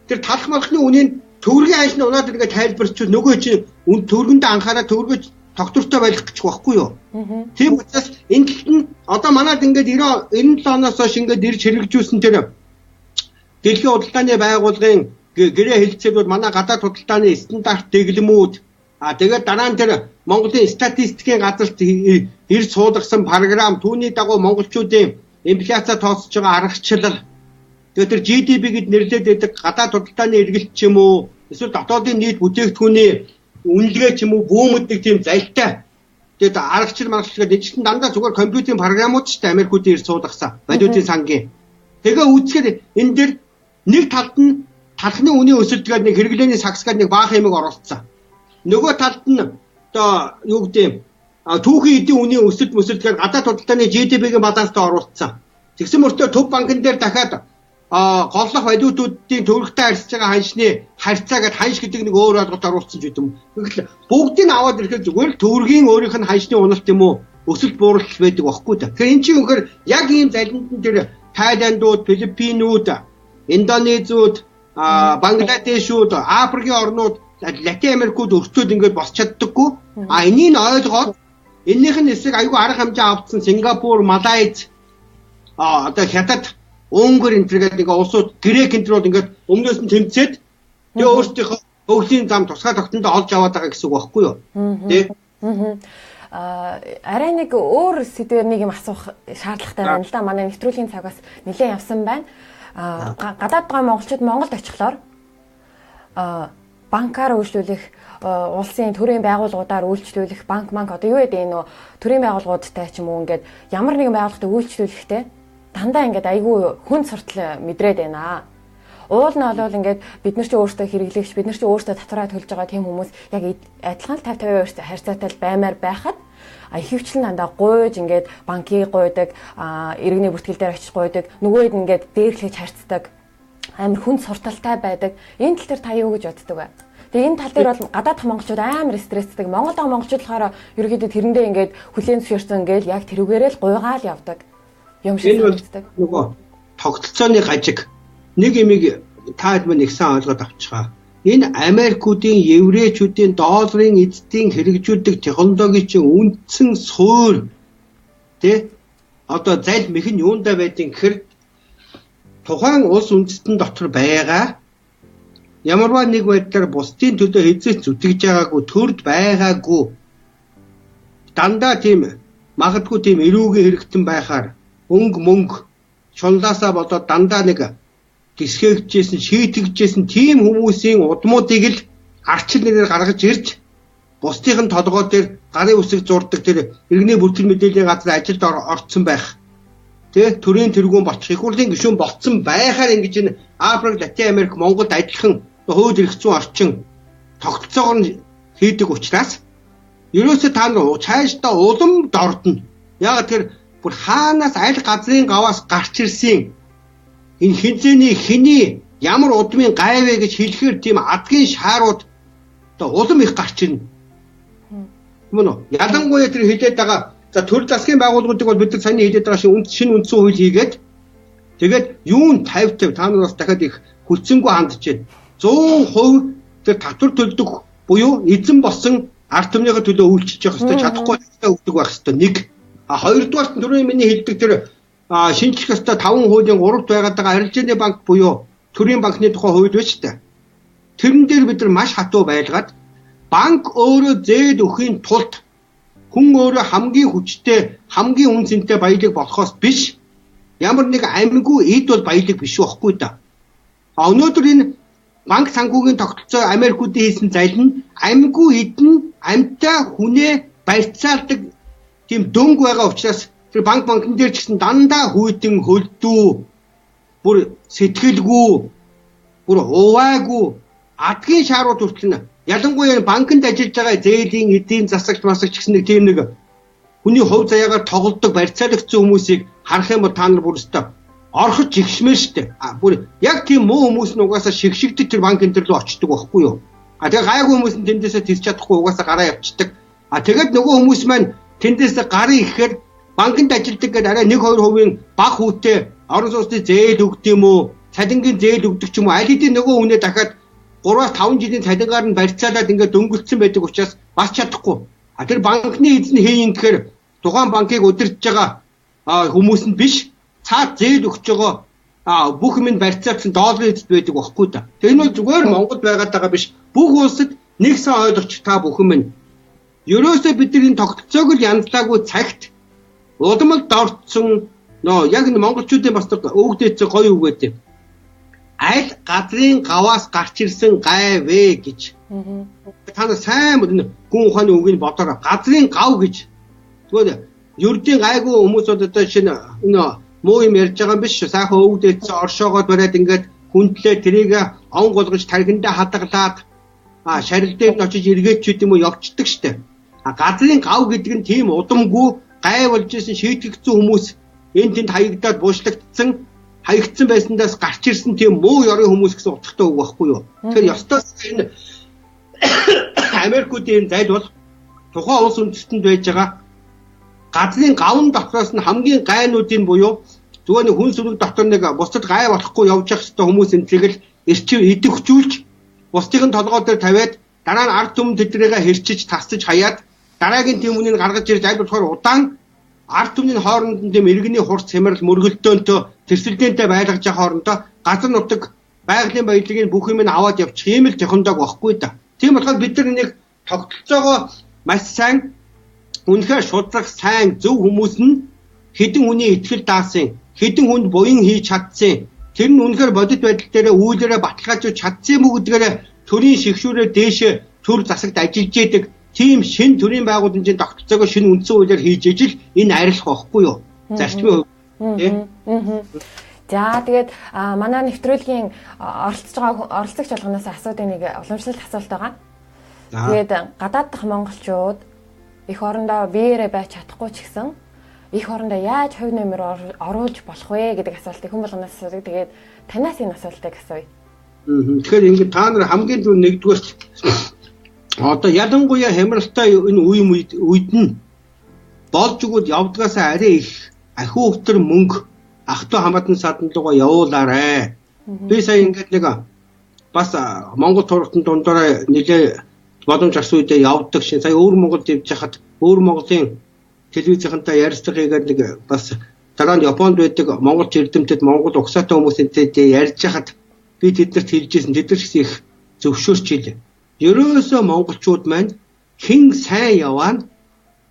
S3: тэр талах малхны үнийг төгрөгийн ханшны унаад ингээд тайлбарчвал нөгөө чинь төгрөгөндөө анхаараа төгрөгөж доктортой байх гэж байхгүй юу? Тийм учраас энэ нь одоо манайд ингээд 97 оноос хойш ингээд ирж хэрэгжүүлсэн тэр дэлхийн худалдааны байгууллагын гэрээ хэлцээрүүд манай гадаад худалдааны стандарт дэглэмүүд тэгээд дараа нь тэр Монголын статистикийн газарт ирж суулгасан програм түүний дагуу монголчуудын инфляци тооцож байгаа аргачлал тэгээд тэр GDP-гэд нэрлээд байдаг гадаад худалдааны эргэлт ч юм уу эсвэл дотоодын нийт бүтээгдэхүүний үнэлгээ ч юм уу бүүмэддэг тийм залтай тэгээд аргачлал маргачлал гэдэг чинь дандаа зүгээр компьютерийн програмууд ч гэсэн Америкуудын ирж суулгасан валютын сангийн тэгээ үүсгэхээр энэ дэр нэг талд нь талхны үнийн өсөлтгээд нэг хэрэглээний сагсгаад нэг баах юмыг оруулсан. Нөгөө талд нь одоо юу гэдэг түүхийн эдийн үнийн өсөлт мөсөлтгээд гадаад худалдааны GDP-гийн баланстай оруулсан. Тэгсэн мөртөө төв банкн дээр дахиад голлох валютуудын төгрөгтэй харьцаж байгаа ханшны харьцаагээд ханш гэдэг нэг өөр ойлголт оруулсан ч гэдэг юм. Тэгэхэл бүгдийг аваад ирэхэд зүгээр л төгрөгийн өөрийнх нь ханшны уналт юм уу өсөлт бууралт байдаг байхгүй да. Тэгэхээр эн чинь үнэхээр яг ийм залинд нь тэр Тайландууд, Филиппинууд, Индонезиуд, Бангладешууд, Африкийн орнууд, Латин Америкууд өртөөд ингээд босч чаддаггүй. Энийг ойлгоод эннийх нь эсрэг аюул арга хэмжээ авдсан Сингапур, Малайз, одоо Хятад, Унгар энэ төргээд нэг улсууд Грек энэ төрүүд ингээд өмнөөс нь тэмцээд тэгээ өөрсдийнхөө хөгжлийн зам тусгай тогтнолд олж аваад байгаа гэсэн үг байхгүй юу? Тэ?
S1: Арай нэг өөр сэдвээр нэг юм асуух шаардлагатай байна л да. Манай нэвтрүүлгийн цагаас нэлээд явсан байна. Гадаад байгаа монголчууд Монголд очихлоор банкаар үйлчлүүлэх, улсын төрийн байгууллагуудаар үйлчлүүлэх, банк одоо юу гэдэг энэ төрийн байгууллагуудтай ч юм уу ингээд ямар нэгэн байгууллагатай үйлчлүүлэхтэй дандаа ингээд айгүй хүн суртал мэдрээд байна. Уул нь бол ингээд бид нар ч өөрсдөө хэрэглэгч, бид нар ч өөрсдөө татвараа төлж байгаа тийм хүмүүс яг адилхан 50-50% харьцаатай баймаар байхад ихэвчлэн дандаа гуйж ингээд банкийг гуйдаг, иргэний бүртгэл дээр очиж гуйдаг, нөгөөд ингээд дээрлэж харьцдаг, амар хүн сурталтай байдаг. Энэ тал дээр та юу гэж боддог вэ? Тэгээ энэ тал дээр бол гадаадх монголчууд амар стресстэй. Монголд байгаа монголчууд болохоор ерөөдөө тэрэндээ ингээд хүлээн зөвшөөрсөн ингээд яг тэрүүгээрээ л гуйгаал явдаг. Юм шиг санагддаг.
S3: Нөгөө тогтолцооны гажиг нэг имийг таад мань ихсэн ойлгоод авчихаа. Энэ Америкуудын, еврейчүүдийн долларын эзэдийн хэрэгжүүлдэг технологи чинь үндсэн суур тэ одоо зайл мэх нь юундаа байдгийг гэхээр тухайн улс үндэстэн дотор байгаа ямарваа нэг байдлаар бусдын төлөө хэзээ зүтгэж байгаагүй төрд байгаагүй дандаа тийм магадгүй тийм эрүүгийн хэрэгтэн байхаар мөнгө шунлаасаа болоод дандаа нэг гисгээгчээсэн шийтгэжсэн тийм хүмүүсийн удмуудыг л арчил нэрээр гаргаж ирж бусдын толгой дээр гарын үсэг зурдаг тэр иргэний бүртгэл мэдээллийн газар ажилд орцсон байх тэ төрийн тэргүүн болчих их хурлын гишүүн болцсон байхаар ингэж энэ Африк, Латин Америк, Монголд адилхан хууль эрх зүйн орчин тогтолцоогоор нь хийдэг учраас ерөөсөө та нар цаашдаа улам дордно. Яг тэр бүр хаанаас аль газрын гаваас гарч ирсэн энэ хинзээний хэний ямар удмын гайвэ гэж хэлэхээр тийм адгийн шаарууд одоо улам их гарч ирнэ. Мөн үү? Ялангуяа тэр хэлээд байгаа за төр засгийн байгууллагуудыг бол бид нар саний хэлээд байгаа шинэ үндсэн хууль хийгээд тэгээд юун 50 та нар бас дахиад их хүлцэнгүй хандж байна. 100% тэр татвар төлдөг буюу эзэн болсон ард түмнийхээ төлөө үйлчилж явах хэрэгтэй чадахгүй өгдөг байх хэрэгтэй нэг. Хоёрдугаар нь түрүүний миний хэлдэг тэр шинжлэх ёстой 5 хуулийн 3-т байгаад байгаа арилжааны банк буюу төрийн банкны тухай хууль байна шүү дээ. Тэрэн дээр бид нар маш хатуу байлгаад банк өөрөө зээл өхийн тулд хүн өөрөө хамгийн хүчтэй, хамгийн үн цэнтэй баялаг болохоос биш ямар нэг амьгүй эд бол баялаг биш байхгүй да. Өнөөдөр энэ банк санхүүгийн тогтолцоо Америкуудын хийсэн залин амьгүй эд нь амьтаа хүнээ барьцаалдаг тийм дөнгө байгаа учраас тэр банкн дээр ч гэсэн дандаа хүйтэн хөлдөө бүр сэтгэлгүй бүр уваагүй адгийн шаарууд хүртэл ялангуяа банкнд ажиллаж байгаа зээлийн эдийн засагч масагч гэсэн нэг тийм нэг хүний хувь заяагаар тоглодог барьцаалагчсан хүмүүсийг харах юм бол та нар бүр өстой орхож игшмээр штэ. Бүр яг тийм муу хүмүүс нь угаасаа шигшигдэж тэр банкн дээр рүү очдөг байхгүй юу? Тэгээ гайгүй хүмүүс нь тэндээсээ тисч чадахгүй угаасаа гараа явчихдаг. Тэгээд нөгөө хүмүүс маань тэндээсээ гарын ихээр банкнд ажилладаг гэдэг арай 1-2% бага хүүтэй орон сууцны зээл өгд юм уу? цалингийн зээл өгдөг ч юм уу аль хэдийн нөгөө үнэ дахиад 3-5 жилийн цалингаар нь барьцаалаад ингээд дөнгөлцсөн байдаг учраас бас чадахгүй. Тэр банкны эзэн хийн гэхээр тухайн банкыг удирдах байгаа хүмүүс нь биш цаад зээл өгч байгаа бүх юм барьцаалсан долларын эзэд байдаг байхгүй да. Тэр нь бол зүгээр Монголд байгаад байгаа биш. Бүх улсад нэгсэн ойлгоч та бүх юм. Ерөөсөө бид энэ тогтолцоог л янзлаагүй цагт удамд дорцсон яг энэ монголчуудын бас өвгдөөц гоё үг гэдэг. Аль газрын гаваас гарч ирсэн гай вэ гэж. Та нар сайн гүн ухааны үгийг бодороо. Газрын гав гэж. Тэгвэл ердийн гайгүй хүмүүс одоо шинэ муу юм ярьж байгаа юм биш шүү. Сайхан өвгдөөц оршоогоод бариад ингээд хүндлээ тэрийг он голгож тархиндаа хадгалаад шарил дээр нь очиж эргээч ч юм уу явцдаг штэ. Газрын гав гэдэг нь тийм удамгүй гай болж исэн шийтгэгдсэн хүмүүс энэ тэнд хаягдаад буушлагдсан хаягдсан байсандаас гарч ирсэн тийм муу ёрын хүмүүс гэсэн утгатай үг байхгүй юу. Тэгэхээр ёстойс энэ Америкуудын зайл бол тухайн улс үндэстэнд байж байгаа газрын гавн дотроос нь хамгийн гайнуудын буюу зүгээр нэг хүн сүрэг дотор нэг бусдад гай болохгүй явж явах хэвээр хүмүүс энтрийг л эрчим идэвхжүүлж бусдыг нь толгой дээр тавиад дараа нь ард түмэн тэдрээгээ хэрчиж тасцж хаяад дараагийн тийм үнийг гаргаж ирж аль болохоор удаан ард түмний хооронд нь тийм иргэний хурц хямрал мөргөлдөөнтөө тэрсэлдэнтэй байлгаж байгаа хоорондоо газар нутаг байгалийн баялагын бүх юм аваад явчих юм л технологи байхгүй да. Тийм болохоор бид нар нэг тогтолцоогоо маш сайн үнэхээр шудрах сайн зөв хүмүүс нь хэдэн хүний итгэл даасан хэдэн хүнд буян хийж чадсан тэр нь үнэхээр бодит байдал дээр үйлээрээ баталгаажуулж чадсан юм уу гэдгээр төрийн шигшүүрээр дээшээ төр засагт ажиллаж яадаг тийм шин төрийн байгууллагын тогтолцоогоо шинэ үндсэн хуулиар хийж ижил энэ арилах байхгүй юу? Зарчмын
S1: За тэгээд манай нэвтрүүлгийн оролцогч болгоноос асуудаг нэг уламжлалт асуулт байгаа. Тэгээд гадаад дахь монголчууд их орондоо биеэрээ байж чадахгүй ч гэсэн их орондоо яаж хувь нэмэр оруулж болох вэ гэдэг асуултыг хүн болгоноос асуудаг. Тэгээд танаас энэ асуултыг асууя.
S3: Тэгэхээр ингээд та нар хамгийн түрүү нэгдүгээр одоо ялангуяа хямралтай энэ үед нь болж өгөөд явдгаасаа арай их ахиу өвтөр мөнгө ах トゥ хамаатан садан руугаа явуулаарай. Би сая ингээд нэг бас Монгол турхтын дундаараа нэлээ боломж авсан үедээ явдаг шин сая өөр Монголд явж хахад өөр Монголын телевизийнхантай ярилцлагыг нэг бас дараа нь Японд байдаг Монгол эрдэмтэд Монгол угсаатай хүмүүсэнтэй ярьж хахад би тэднэрт хэлжсэн тэд нар их зөвшөөрч ийлээ. Ерөөсөө монголчууд маань хэн сайн яваа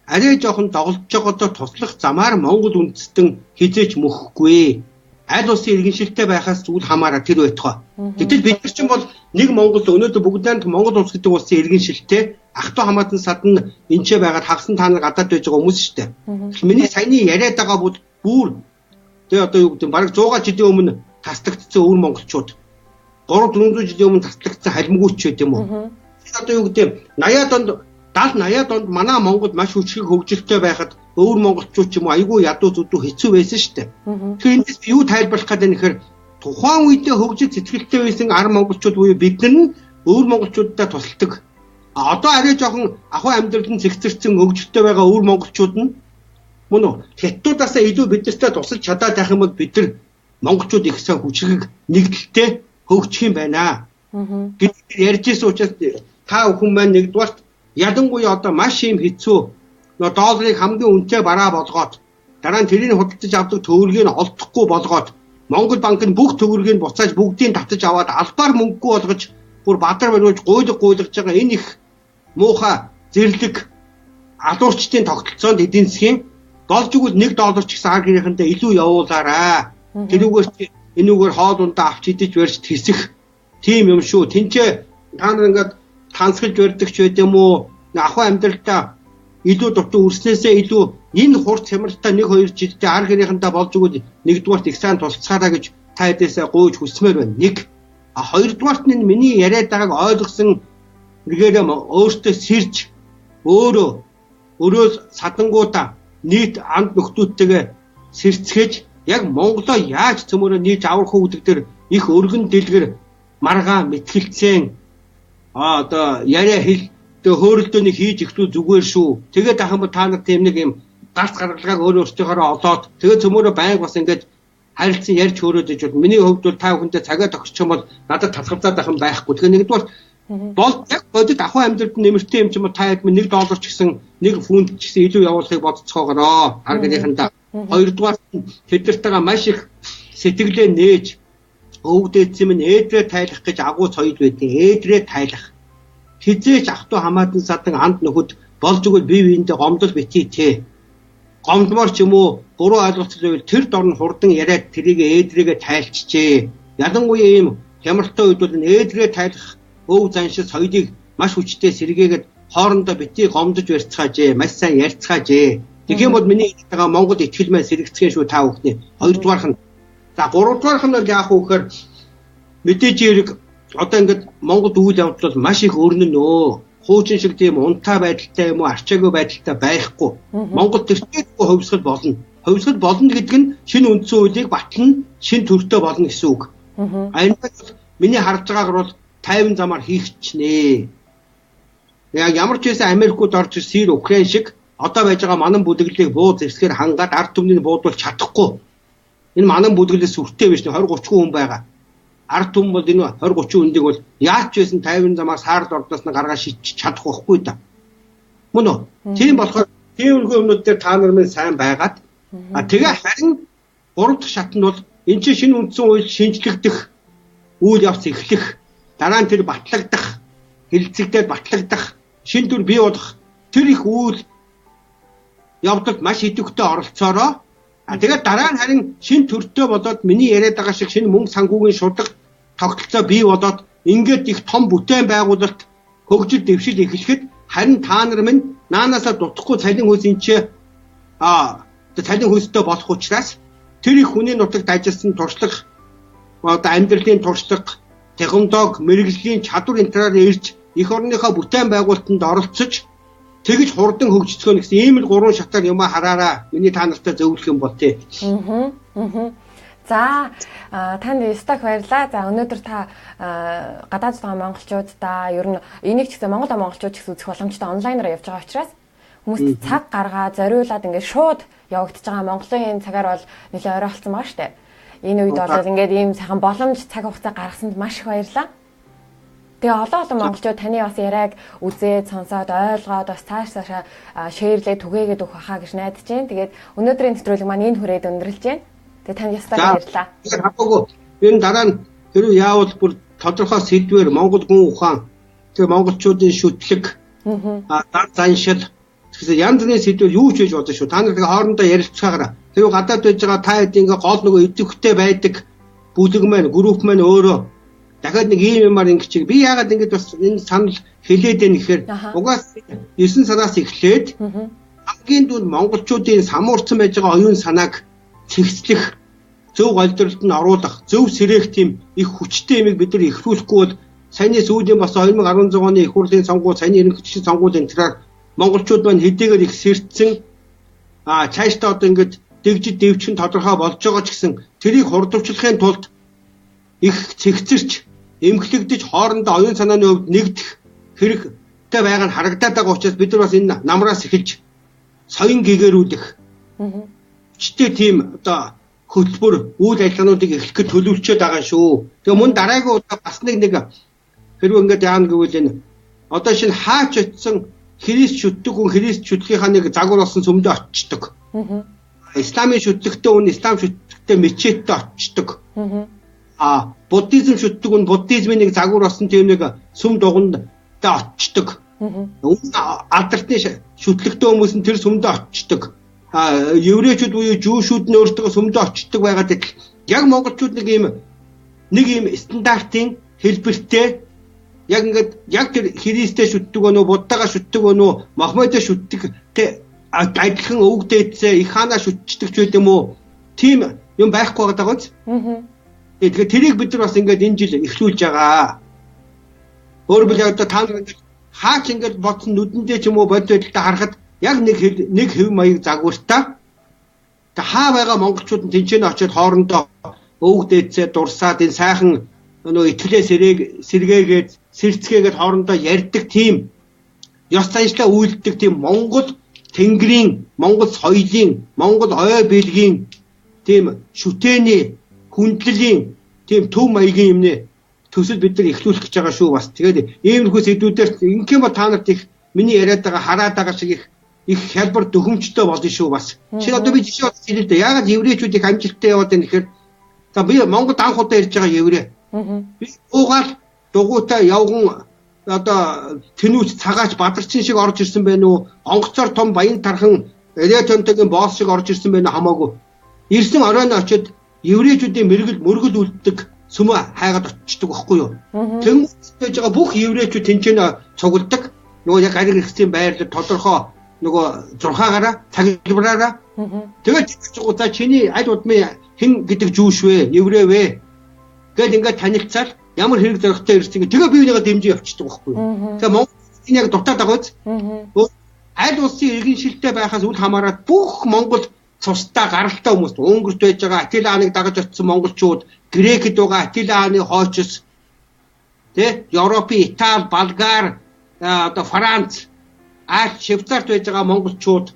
S3: арай жоохон доголдож байгаадаа туслах замаар Монгол үндэстэн хизээч мөхгүй. Аль улсын иргэншилтэй байхаас зүйл хамаараа тэр байтугай. Гэтэл бид нар чинь бол нэг Монгол өнөөдөр бүгдээр Монгол улс гэдэг улсын иргэншилтэй ах トゥ хамаатан садан энчээ байгаад хагсан та нар гадаад байж байгаа хүмүүс шүү дээ. Миний саяны яриад байгаа бүр тэгээ одоо юу гэдэг бараг 100 жилийн өмнө таслагдсан өвөр монголчууд 300-400 жилийн өмнө таслагдсан халимгүйч байт юм уу? Одоо юу гэдэг 80-аад онд 70-80-аад онд манай Монголд маш хүчрэг хөгжилтэй байхад өвөр монголчууд ч юм уу айгүй ядуу зүдүү хэцүү байсан шүү дээ. Тэгэхээр эндээс юу тайлбарлах гэдэг нь гэхээр тухайн үедээ хөгжил сэтгэлтэй байсан ар монголчууд буюу бид нар нь өвөр монголчуудтай тусалдаг. Одоо арай жоохон ахуй амьдралд нь зэгцэрсэн хөгжилтэй байгаа өвөр монголчууд нь мөн үү хятадуудаасаа илүү биднэртэй тусалж чадаад байх юм бол бид нар монголчууд их сайн хүчрэг нэгдэлтэй хөгжих юм байна. Гэтэл ярьжсэн учраас та бүхэн маань нэгдүгээр ялангуяа одоо маш юм хэцүү долларыг хамгийн үнэтэй бараа болгоод дараа нь тэрийг худалдаж авдаг төгрөгийг нь олдохгүй болгоод Монгол банк нь бүх төгрөгийг буцааж бүгдийг татаж аваад албаар мөнгөгүй болгож бүр бадар бариулж гуйлгаж байгаа энэ их муухай зэрлэг алуурчдын тогтолцоонд эдийн засгийн болж игэл $1 ч гэсэн аргийнхэнтэй илүү явуулаарай. Тэрүүгээр энүүгээр хоол ундаа авч идэж барьж хэсэх тийм юм шүү. Тинчээ та нар ингээд тансгалж барьдаг ч байд юм уу? Ахуй амьдралдаа илүү дутуу үрснээсээ илүү энэ хурц хямралтай 1-2 жилдээ аргийнхэнтэй болж игэл нэгдүгээрт их сайн тусалцаарай гэж та хэдээсээ гуйж хүсмээр байна. Нэг хоёрдугаарт нь миний яриад байгааг ойлгосон нэгээрээ өөртөө сэрж өөрөө садангуудаа нийт анд нөхдүүдтэйгээ сэрцгээж яг Монголоо яаж цөмөрөө нийж аврах уу гэдэг дээр их өргөн дэлгэр маргаа мэтгэлцэн одоо яриа хэл хөөрөлдөөнийг хийж ихлүү зүгээр шүү. Тэгээд ахын та нар тийм нэг юм гарц гаргалгааг өөрөөсөөрөө олоод тэгээд цөмөрөө байнг бас ингээд харилцан ярьж хөөрөөд иж бол миний хувьд бол та бүхэндээ цагаа тохирч юм бол надад талхавцаад байх юм байхгүй. Тэгэхээр нэгдүгээр бол яг бодит ахуй амьдралд нэмэртэй юм ч юм уу та хэд $1 ч гэсэн 1 фунт ч гэсэн илүү явуулахыг бодцоогоороо аргийнхандаа. Хоёрдугаар тэднэртэйгээ маш их сэтгэлээ нээж өвдөөцсөн минь ээдрээ тайлах гэж агуу соёл байдیں۔ Ээдрээ тайлах. Хизээч ахтуу хамаатан садан анд нөхөд болж өгөл бие биендээ гомдол битгий те. Гомдмор ч юм уу буруу ойлголцол тэр дорн хурдан яриад тэрийг ээдрээгээ тайлчжээ. Ялангуяа ийм хямралтай үед бол ээдрээ тайлах өв заншил соёлыг маш хүчтэй сэргээгээд хоорондоо битгий гомдож барьцгаажээ. Маш сайн ярьцгаажээ. Тэгэх юм бол миний хэлдэг Монгол итгэл маань сэрэгцгэн шүү та бүхний. Хоёрдугаарх нь. За гуравдугаарх нь бол яах вэ гэхээр мэдээж хэрэг одоо ингээд Монголд үйл явдал бол маш их өрнөнөө. Хуучин шиг тийм унтаа байдалтай юм уу арчаагүй байдалтай байхгүй. Монгол тэртээгүй хувьсгал болно. Хувьсгал болно гэдэг нь шинэ үндсэн хуулийг батлан шинэ төртөө болно гэсэн үг. Энэ миний харж байгаагаар бол 50 замаар хийчихнэ. Яг ямар ч байсан Америкууд орж Сир, Украин шиг одоо байж байгаа манан бүлэглэлийг буу зэвсгээр хангаад ард түмнийг буудуулж чадахгүй. Энэ манан бүлэглэлээс сүртэй биш 20-30 хүн байгаа. Ард түмэн бол энэ 20-30 хүндийг бол яаж ч байсан 50 замаар саард ордоос нь гаргаа шийдчих чадах байхгүй да. Мөн үү? Тийм болохоор тийм юмнууд дээр та нар минь сайн байгаад тэгээ харин 3 дахь шат нь бол энэ чинь шинэ үндсэн хууль шинжлэгдэх үйл явц эхлэх дараа нь тэр батлагдах хэлэлцэгдээд батлагдах шинэ төр бий болох тэр их үйл явдалд маш идэвхтэй оролцоороо тэгээд дараа нь харин шинэ төртөө болоод миний яриад байгаа шиг шинэ мөнгө санхүүгийн шударга тогтолцоо бий болоод ингээд их том бүтээн байгуулалт хөгжил дэвшил эхлэхэд харин та нар минь наанаасаа дутхгүй цалин хүйсийн цалин хүйстэй болох учраас тэр их хүний нутагт ажилласан туршлага одоо амьдралын туршлага технологи мэрэгжлийн чадвар энтраар ирж их орныхоо бүтээн байгуулалтанд оролцож тэгж хурдан хөгжицгөө гэсэн ийм л 3 шатаар юм хараараа миний та нартай зөвлөх юм бол тээ.
S1: За танд стак баярлаа. За өнөөдөр та гадаад байгаа монголчуудаа ер нь энийг ч гэсэн Монгол монголчууд ч гэсэн үзэх боломжтой онлайнаар явж байгаа учраас хүмүүст цаг гаргаад зориулаад ингээд шууд явагдаж байгаа Монголын цагаар бол нэлээд ойролцсон байгаа штэ. Энэ үед бол ингээд ийм сайхан боломж цаг хугацаа гаргасанд маш их баярлаа. Тэгээ олон монголчууд таны бас яриаг үзээд сонсоод ойлгоод бас цаашаа шеэрлээ түгээгээд өгөх хаа гэж найдаж байна. Тэгээд өнөөдрийн нэвтрүүлэг маань энэ хүрээд өндөрлж байна. Тэгээ танд ястаа баярлаа.
S3: Хапаагүй энэ дараа нь хэрвээ яавал бүр тодорхой сэдвээр Монгол хүн ухаан тэгээ монголчуудын шүтлэг дар заншил гэсэн янз бүрийн сэдвээр юу ч хийж болно шүү. Та нар тэгээ хоорондоо ярилцгаагаараа тэрөө гадаад байж байгаа та хэд ингээ гол нөгөө идэвхтэй байдаг бүлэг маань групп маань өөрөө дахиад нэг ийм юмар ингэчих. Би яагаад ингэж бас энэ санал хэлээд байна гэхээр угаас 9 сараас эхлээд хамгийн дүүн монголчуудын самуурсан байж байгаа оюун санааг цэгцлэх, зөв голдролд нь оруулах, зөв сэрээх тийм их хүчтэй юмыг бид нар ихрүүлэхгүй бол саяны сүүлийн бас 2016 оны их хурлын сонгуул, саяны ерөнхийлөгчийн сонгуулийн энтраар монголчууд маань хэдийгээр их сэрдсэн цаашдаа одоо ингэж дэгжид дэвчин тодорхой болж байгаа ч гэсэн тэрийг хурдвчлахын тулд их цэгцэрч эмхлэгдэж хоорондоо оюун санааны хувьд нэгдэх хэрэгтэй байгаа нь харагдаад байгаа учраас бид нар бас энэ намраас эхэлж соён гэгэрүүлэх чтэй тийм одоо хөтөлбөр үйл ажиллагаануудыг эхлэхэд төлөвлөж байгаа шүү. Тэгээ мөн дараагийн удаа бас нэг хэрвээ ингээд яана гэвэл энэ одоо шинэ хаач очсон Христ шүтдэг хүн Христ шүтлгийнхаа нэг загвар болсон сүмдө очдог. Исламын шүтлэгтэй хүн ислам шүтлэгтэй мечеттэй очдог. Буддизм шүтдэг хүн буддизмын нэг загвар болсон тийм нэг сүм дуганд очдог. Алдартны шүтлэгтэй хүмүүс нь тэр сүмдө очдог. Еврейчүүд буюу жүүшүүд нь өөртөө сүмдө очдог байгаад яг монголчууд нэг ийм стандартын хэлбэртэй яг ингээд яг тэр Христтэй шүтдэг өнөө буддагаа шүтдэг өнөө Мохаммедээ шүтдэгтэй адилхан өвгдээдсээ их хаанаа шүтдэг ч байд юм уу тийм юм байхгүй байгаа гоц. Тэгэхээр тэрийг бид нар бас ингээд энэ жил эхлүүлж байгаа. Өөрөөр хэлбэл одоо та нар ингээд хаач ингээд бодсон нүдэндээ ч юм уу бодит байдалтай харахад яг нэг хэв маяг загвартай. Тэ хаа байгаа монголчууд нь тэнцэнэ очиод хоорондоо өвгдээдсээ дурсаад энэ сайхан нөгөө итгэлээ сэргээгээд сэрцгээгээд хоорондоо ярьдаг тийм ёс заншлаа үйлддэг тийм Монгол тэнгэрийн, Монгол соёлын, Монгол ой билгийн тийм шүтээний хүндлэлийн тийм төв маягийн юмнээ төсөл бид нар эхлүүлэх гэж байгаа шүү бас. Тэгээд иймэрхүү сэдвүүдээр ингэм ба та нарт их миний яриад байгаа хараад байгаа шиг их хялбар дөхөмжтэй болно шүү бас. Чи одоо би жишээ бодож хэлээ дээ. Яагаад еврейчүүд их амжилттай яваад байна гэхээр за би Монголд анх удаа ирж байгаа еврей. Би уугаал дугуйтай явган одоо тэнүүч цагаач бадарчин шиг орж ирсэн байна уу? Онгоцоор том баян тархан элетонтгийн босс шиг орж ирсэн байна хамаагүй. Ирсэн оройно очиод еврейчүүдийн мөргөл үлддэг сүмө хайгаад очдөг байхгүй юу? Тэнгуүлж байгаа бүх еврейчүүд тэнцэнэ цугладаг. Нөгөө яг гариг ихсийн байрлал тодорхой нөгөө 6-аараа цаглбараараа. Тэгээд за чиний аль удмын хэн гэдэг жүүш вэ? Еврей вэ? Гэт ингээд танилцаад ямар хэрэг зоригтой ирсэн гэ. Тэгээ биенийгээ дэмжиж явчихдаг байхгүй юу? Тэгээ Монгол яг дутаад байгаа үз. Аль улсын иргэншилтэй байхаас үл хамааран бүх Монгол цустай гаралтай хүмүүс Унгарт байж байгаа Атила хааныг дагаж очсон монголчууд, Грекэд байгаа Атила хааны хойчос, тэ Европын Итали, Болгар, одоо Франц, Швейцарт байж байгаа монголчууд,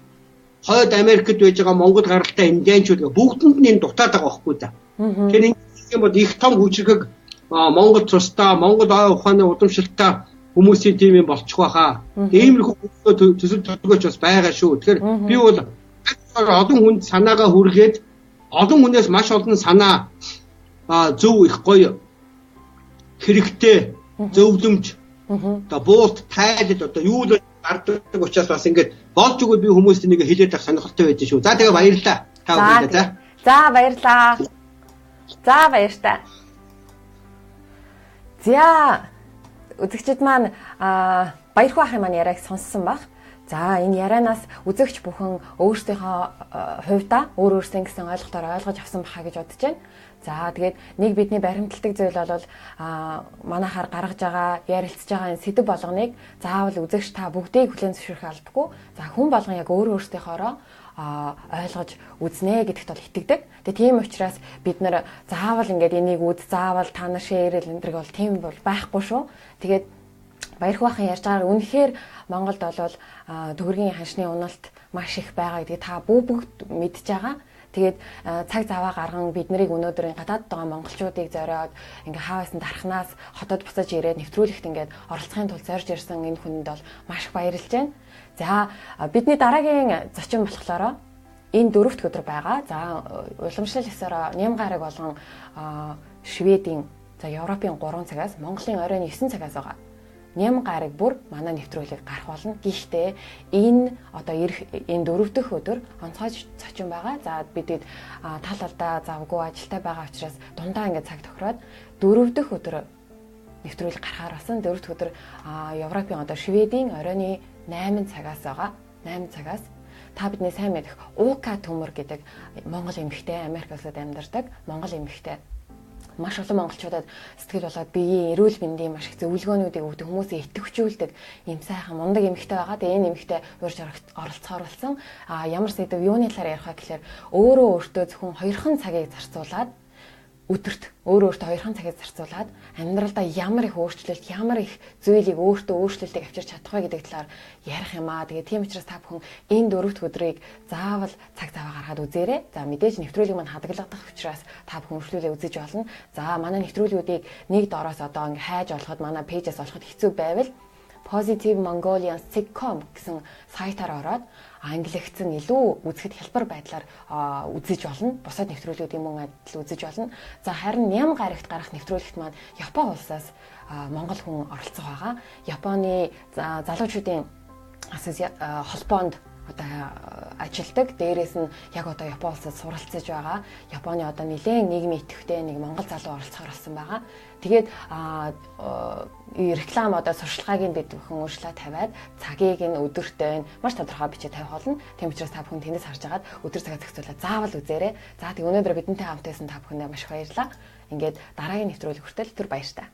S3: хойд Америкт байж байгаа монгол гаралтай индианчууд бүгдэнд нь дутаад байгаа байхгүй да. Тэгэхээр ингэх юм бол их том хүчрэг Монгол цустай, Монгол ой ухааны удамшилтай хүмүүсийн тим юм болчих واخа. Иймэрхүү төсөл төлөвлөгөөч бас байгаа шүү. Тэгэхээр би бол олон хүнд санаагаа хүргээд олон хүнээс маш олон санаа зөв их гоё хэрэгтэй зөвлөмж одоо буулт тайлал одоо юу л гардаг учраас бас ингээд болж өгөө би хүмүүст нэг хэлээд авах сонирхолтой байж шүү. За тэгээ баярлалаа. Та бүхэнд за.
S1: За баярлалаа. За баяртай. За үзэгчид маань Баярхүү ахын маань яриаг сонссон баг. За энэ ярианаас үзэгч бүхэн өөрсдийнхөө хувьдаа өөрсдийн гэсэн ойлголтоор ойлгож авсан баха гэж бодож байна. За тэгээд нэг бидний баримталдаг зүйл бол манайхаар гаргаж байгаа, ярилцж байгаа энэ сэдв болгоныг заавал үзэгч та бүгдийг хүлээн зөвшөөрөх албагүй. За хүн болгон яг өөрөөсдийнхоороо ойлгож үзнэ гэдэгт бол итгэдэг. Тэгээ тийм учраас бид нэр заавал ингээд энийг үз, заавал та нар шеэрэл эндрэг бол тийм бол байхгүй шүү. Тэгээд Баярхүү ахын ярьж байгаа үнэхээр Монголд бол Төгрөгийн ханшны уналт маш их байгаа гэдгийг та бүгд мэдж байгаа. Тэгээд цаг заваа гарган бид нарыг өнөөдөр гадаад байгаа монголчуудыг зориод ингээ хааваас нь дарахнаас хотод буцаж ирээд нэвтрүүлэгт ингээд оролцохын тулд зорж ирсэн энэ хүнд бол маш их баярлж байна. За бидний дараагийн зочин болохоор энэ 4-р өдөр байгаа. За уламжлал ёсоор нэм гараг болгон Шведийн за Европын 3 цагаас Монголын оройн 9 цагаас байгаа. Нэм гараг бүр манай нэвтрүүлэг гарах болно. Гэхдээ энэ одоо ирэх энэ 4 дахь өдөр онцгой зочин байгаа. За бидэд тал алдаа завгүй ажилтай байгаа учраас дундаа ингээд цаг тохироод 4 дахь өдөр нэвтрүүлэг гарахаар басан. 4 дахь өдөр Европын одоо Шведийн оройны 8 цагаас байгаа. 8 цагаас та бидний сайн мэдэх УК төмөр гэдэг Монгол эмэгтэй Америк улсад амьдардаг Монгол эмэгтэй маш олон монголчуудад сэтгэл болоод биеийн эрүүл мэндийн маш их зөвлөгөөнүүдийг өгдөг, хүмүүсийг итгэвчүүлдэг юм сайхан мундаг эмэгтэй байгаа. Тэгээ энэ эмэгтэй урьж оролцохоор болсон. Ямар сэдв юуны талаар ярих вэ гэхээр өөрөө өөртөө зөвхөн 2хан цагийг зарцуулаад өдөрт өөртөө 2хан цагийг зарцуулаад амьдралдаа ямар их өөрчлөлт, ямар их зүйлийг өөртөө өөрчлөлтийг авчирч чадах вэ гэдэг талаар ярих юм аа. Тэгээ тийм учраас та бүхэн энэ 4 дахь өдрийг заавал цаг заваа гаргаад үзээрэй. За мэдээж нэвтрүүлэг маань хадгалагдах учраас та бүхэн үргэлжлүүлээ үзэж болно. За манай нэвтрүүлгүүдийг нэг доороос одоо ингээ хайж олоход манай пэйжээс олоход хэцүү байвал Позитив Монголианс гэсэн сайтаар ороод англигдсан илүү үзэхэд хялбар байдлаар үзэж болно. Бусад нэвтрүүлгүүдийн мөн адил үзэж болно. За харин ням гарагт гарах нэвтрүүлэгт маань Япон улсаас Монгол хүн оролцох байгаа. Японы залуучуудын холбоонд одоо ажилдаг. Дээрээс нь яг одоо Япон улсад суралцж байгаа. Японы одоо нэлээд нийгмийн идэвхтэй нэг монгол залуу оролцохоор болсон байгаа. Тэгээд реклам одоо сурчлагыг нь бид бүхэн өөрчлөлт тавиад цагийг нь өдөртөө маш тодорхой бичиж тавих болно. Тийм учраас та бүхэн тэндээс харж агаад өдөр цагаа зохицуулаад заавал үзээрэй. За тэг өнөөдөр бидэнтэй хамт байсан та бүхэндээ маш их баярлалаа. Ингээд дараагийн нэвтрүүлэг хүртэл түр баяртай.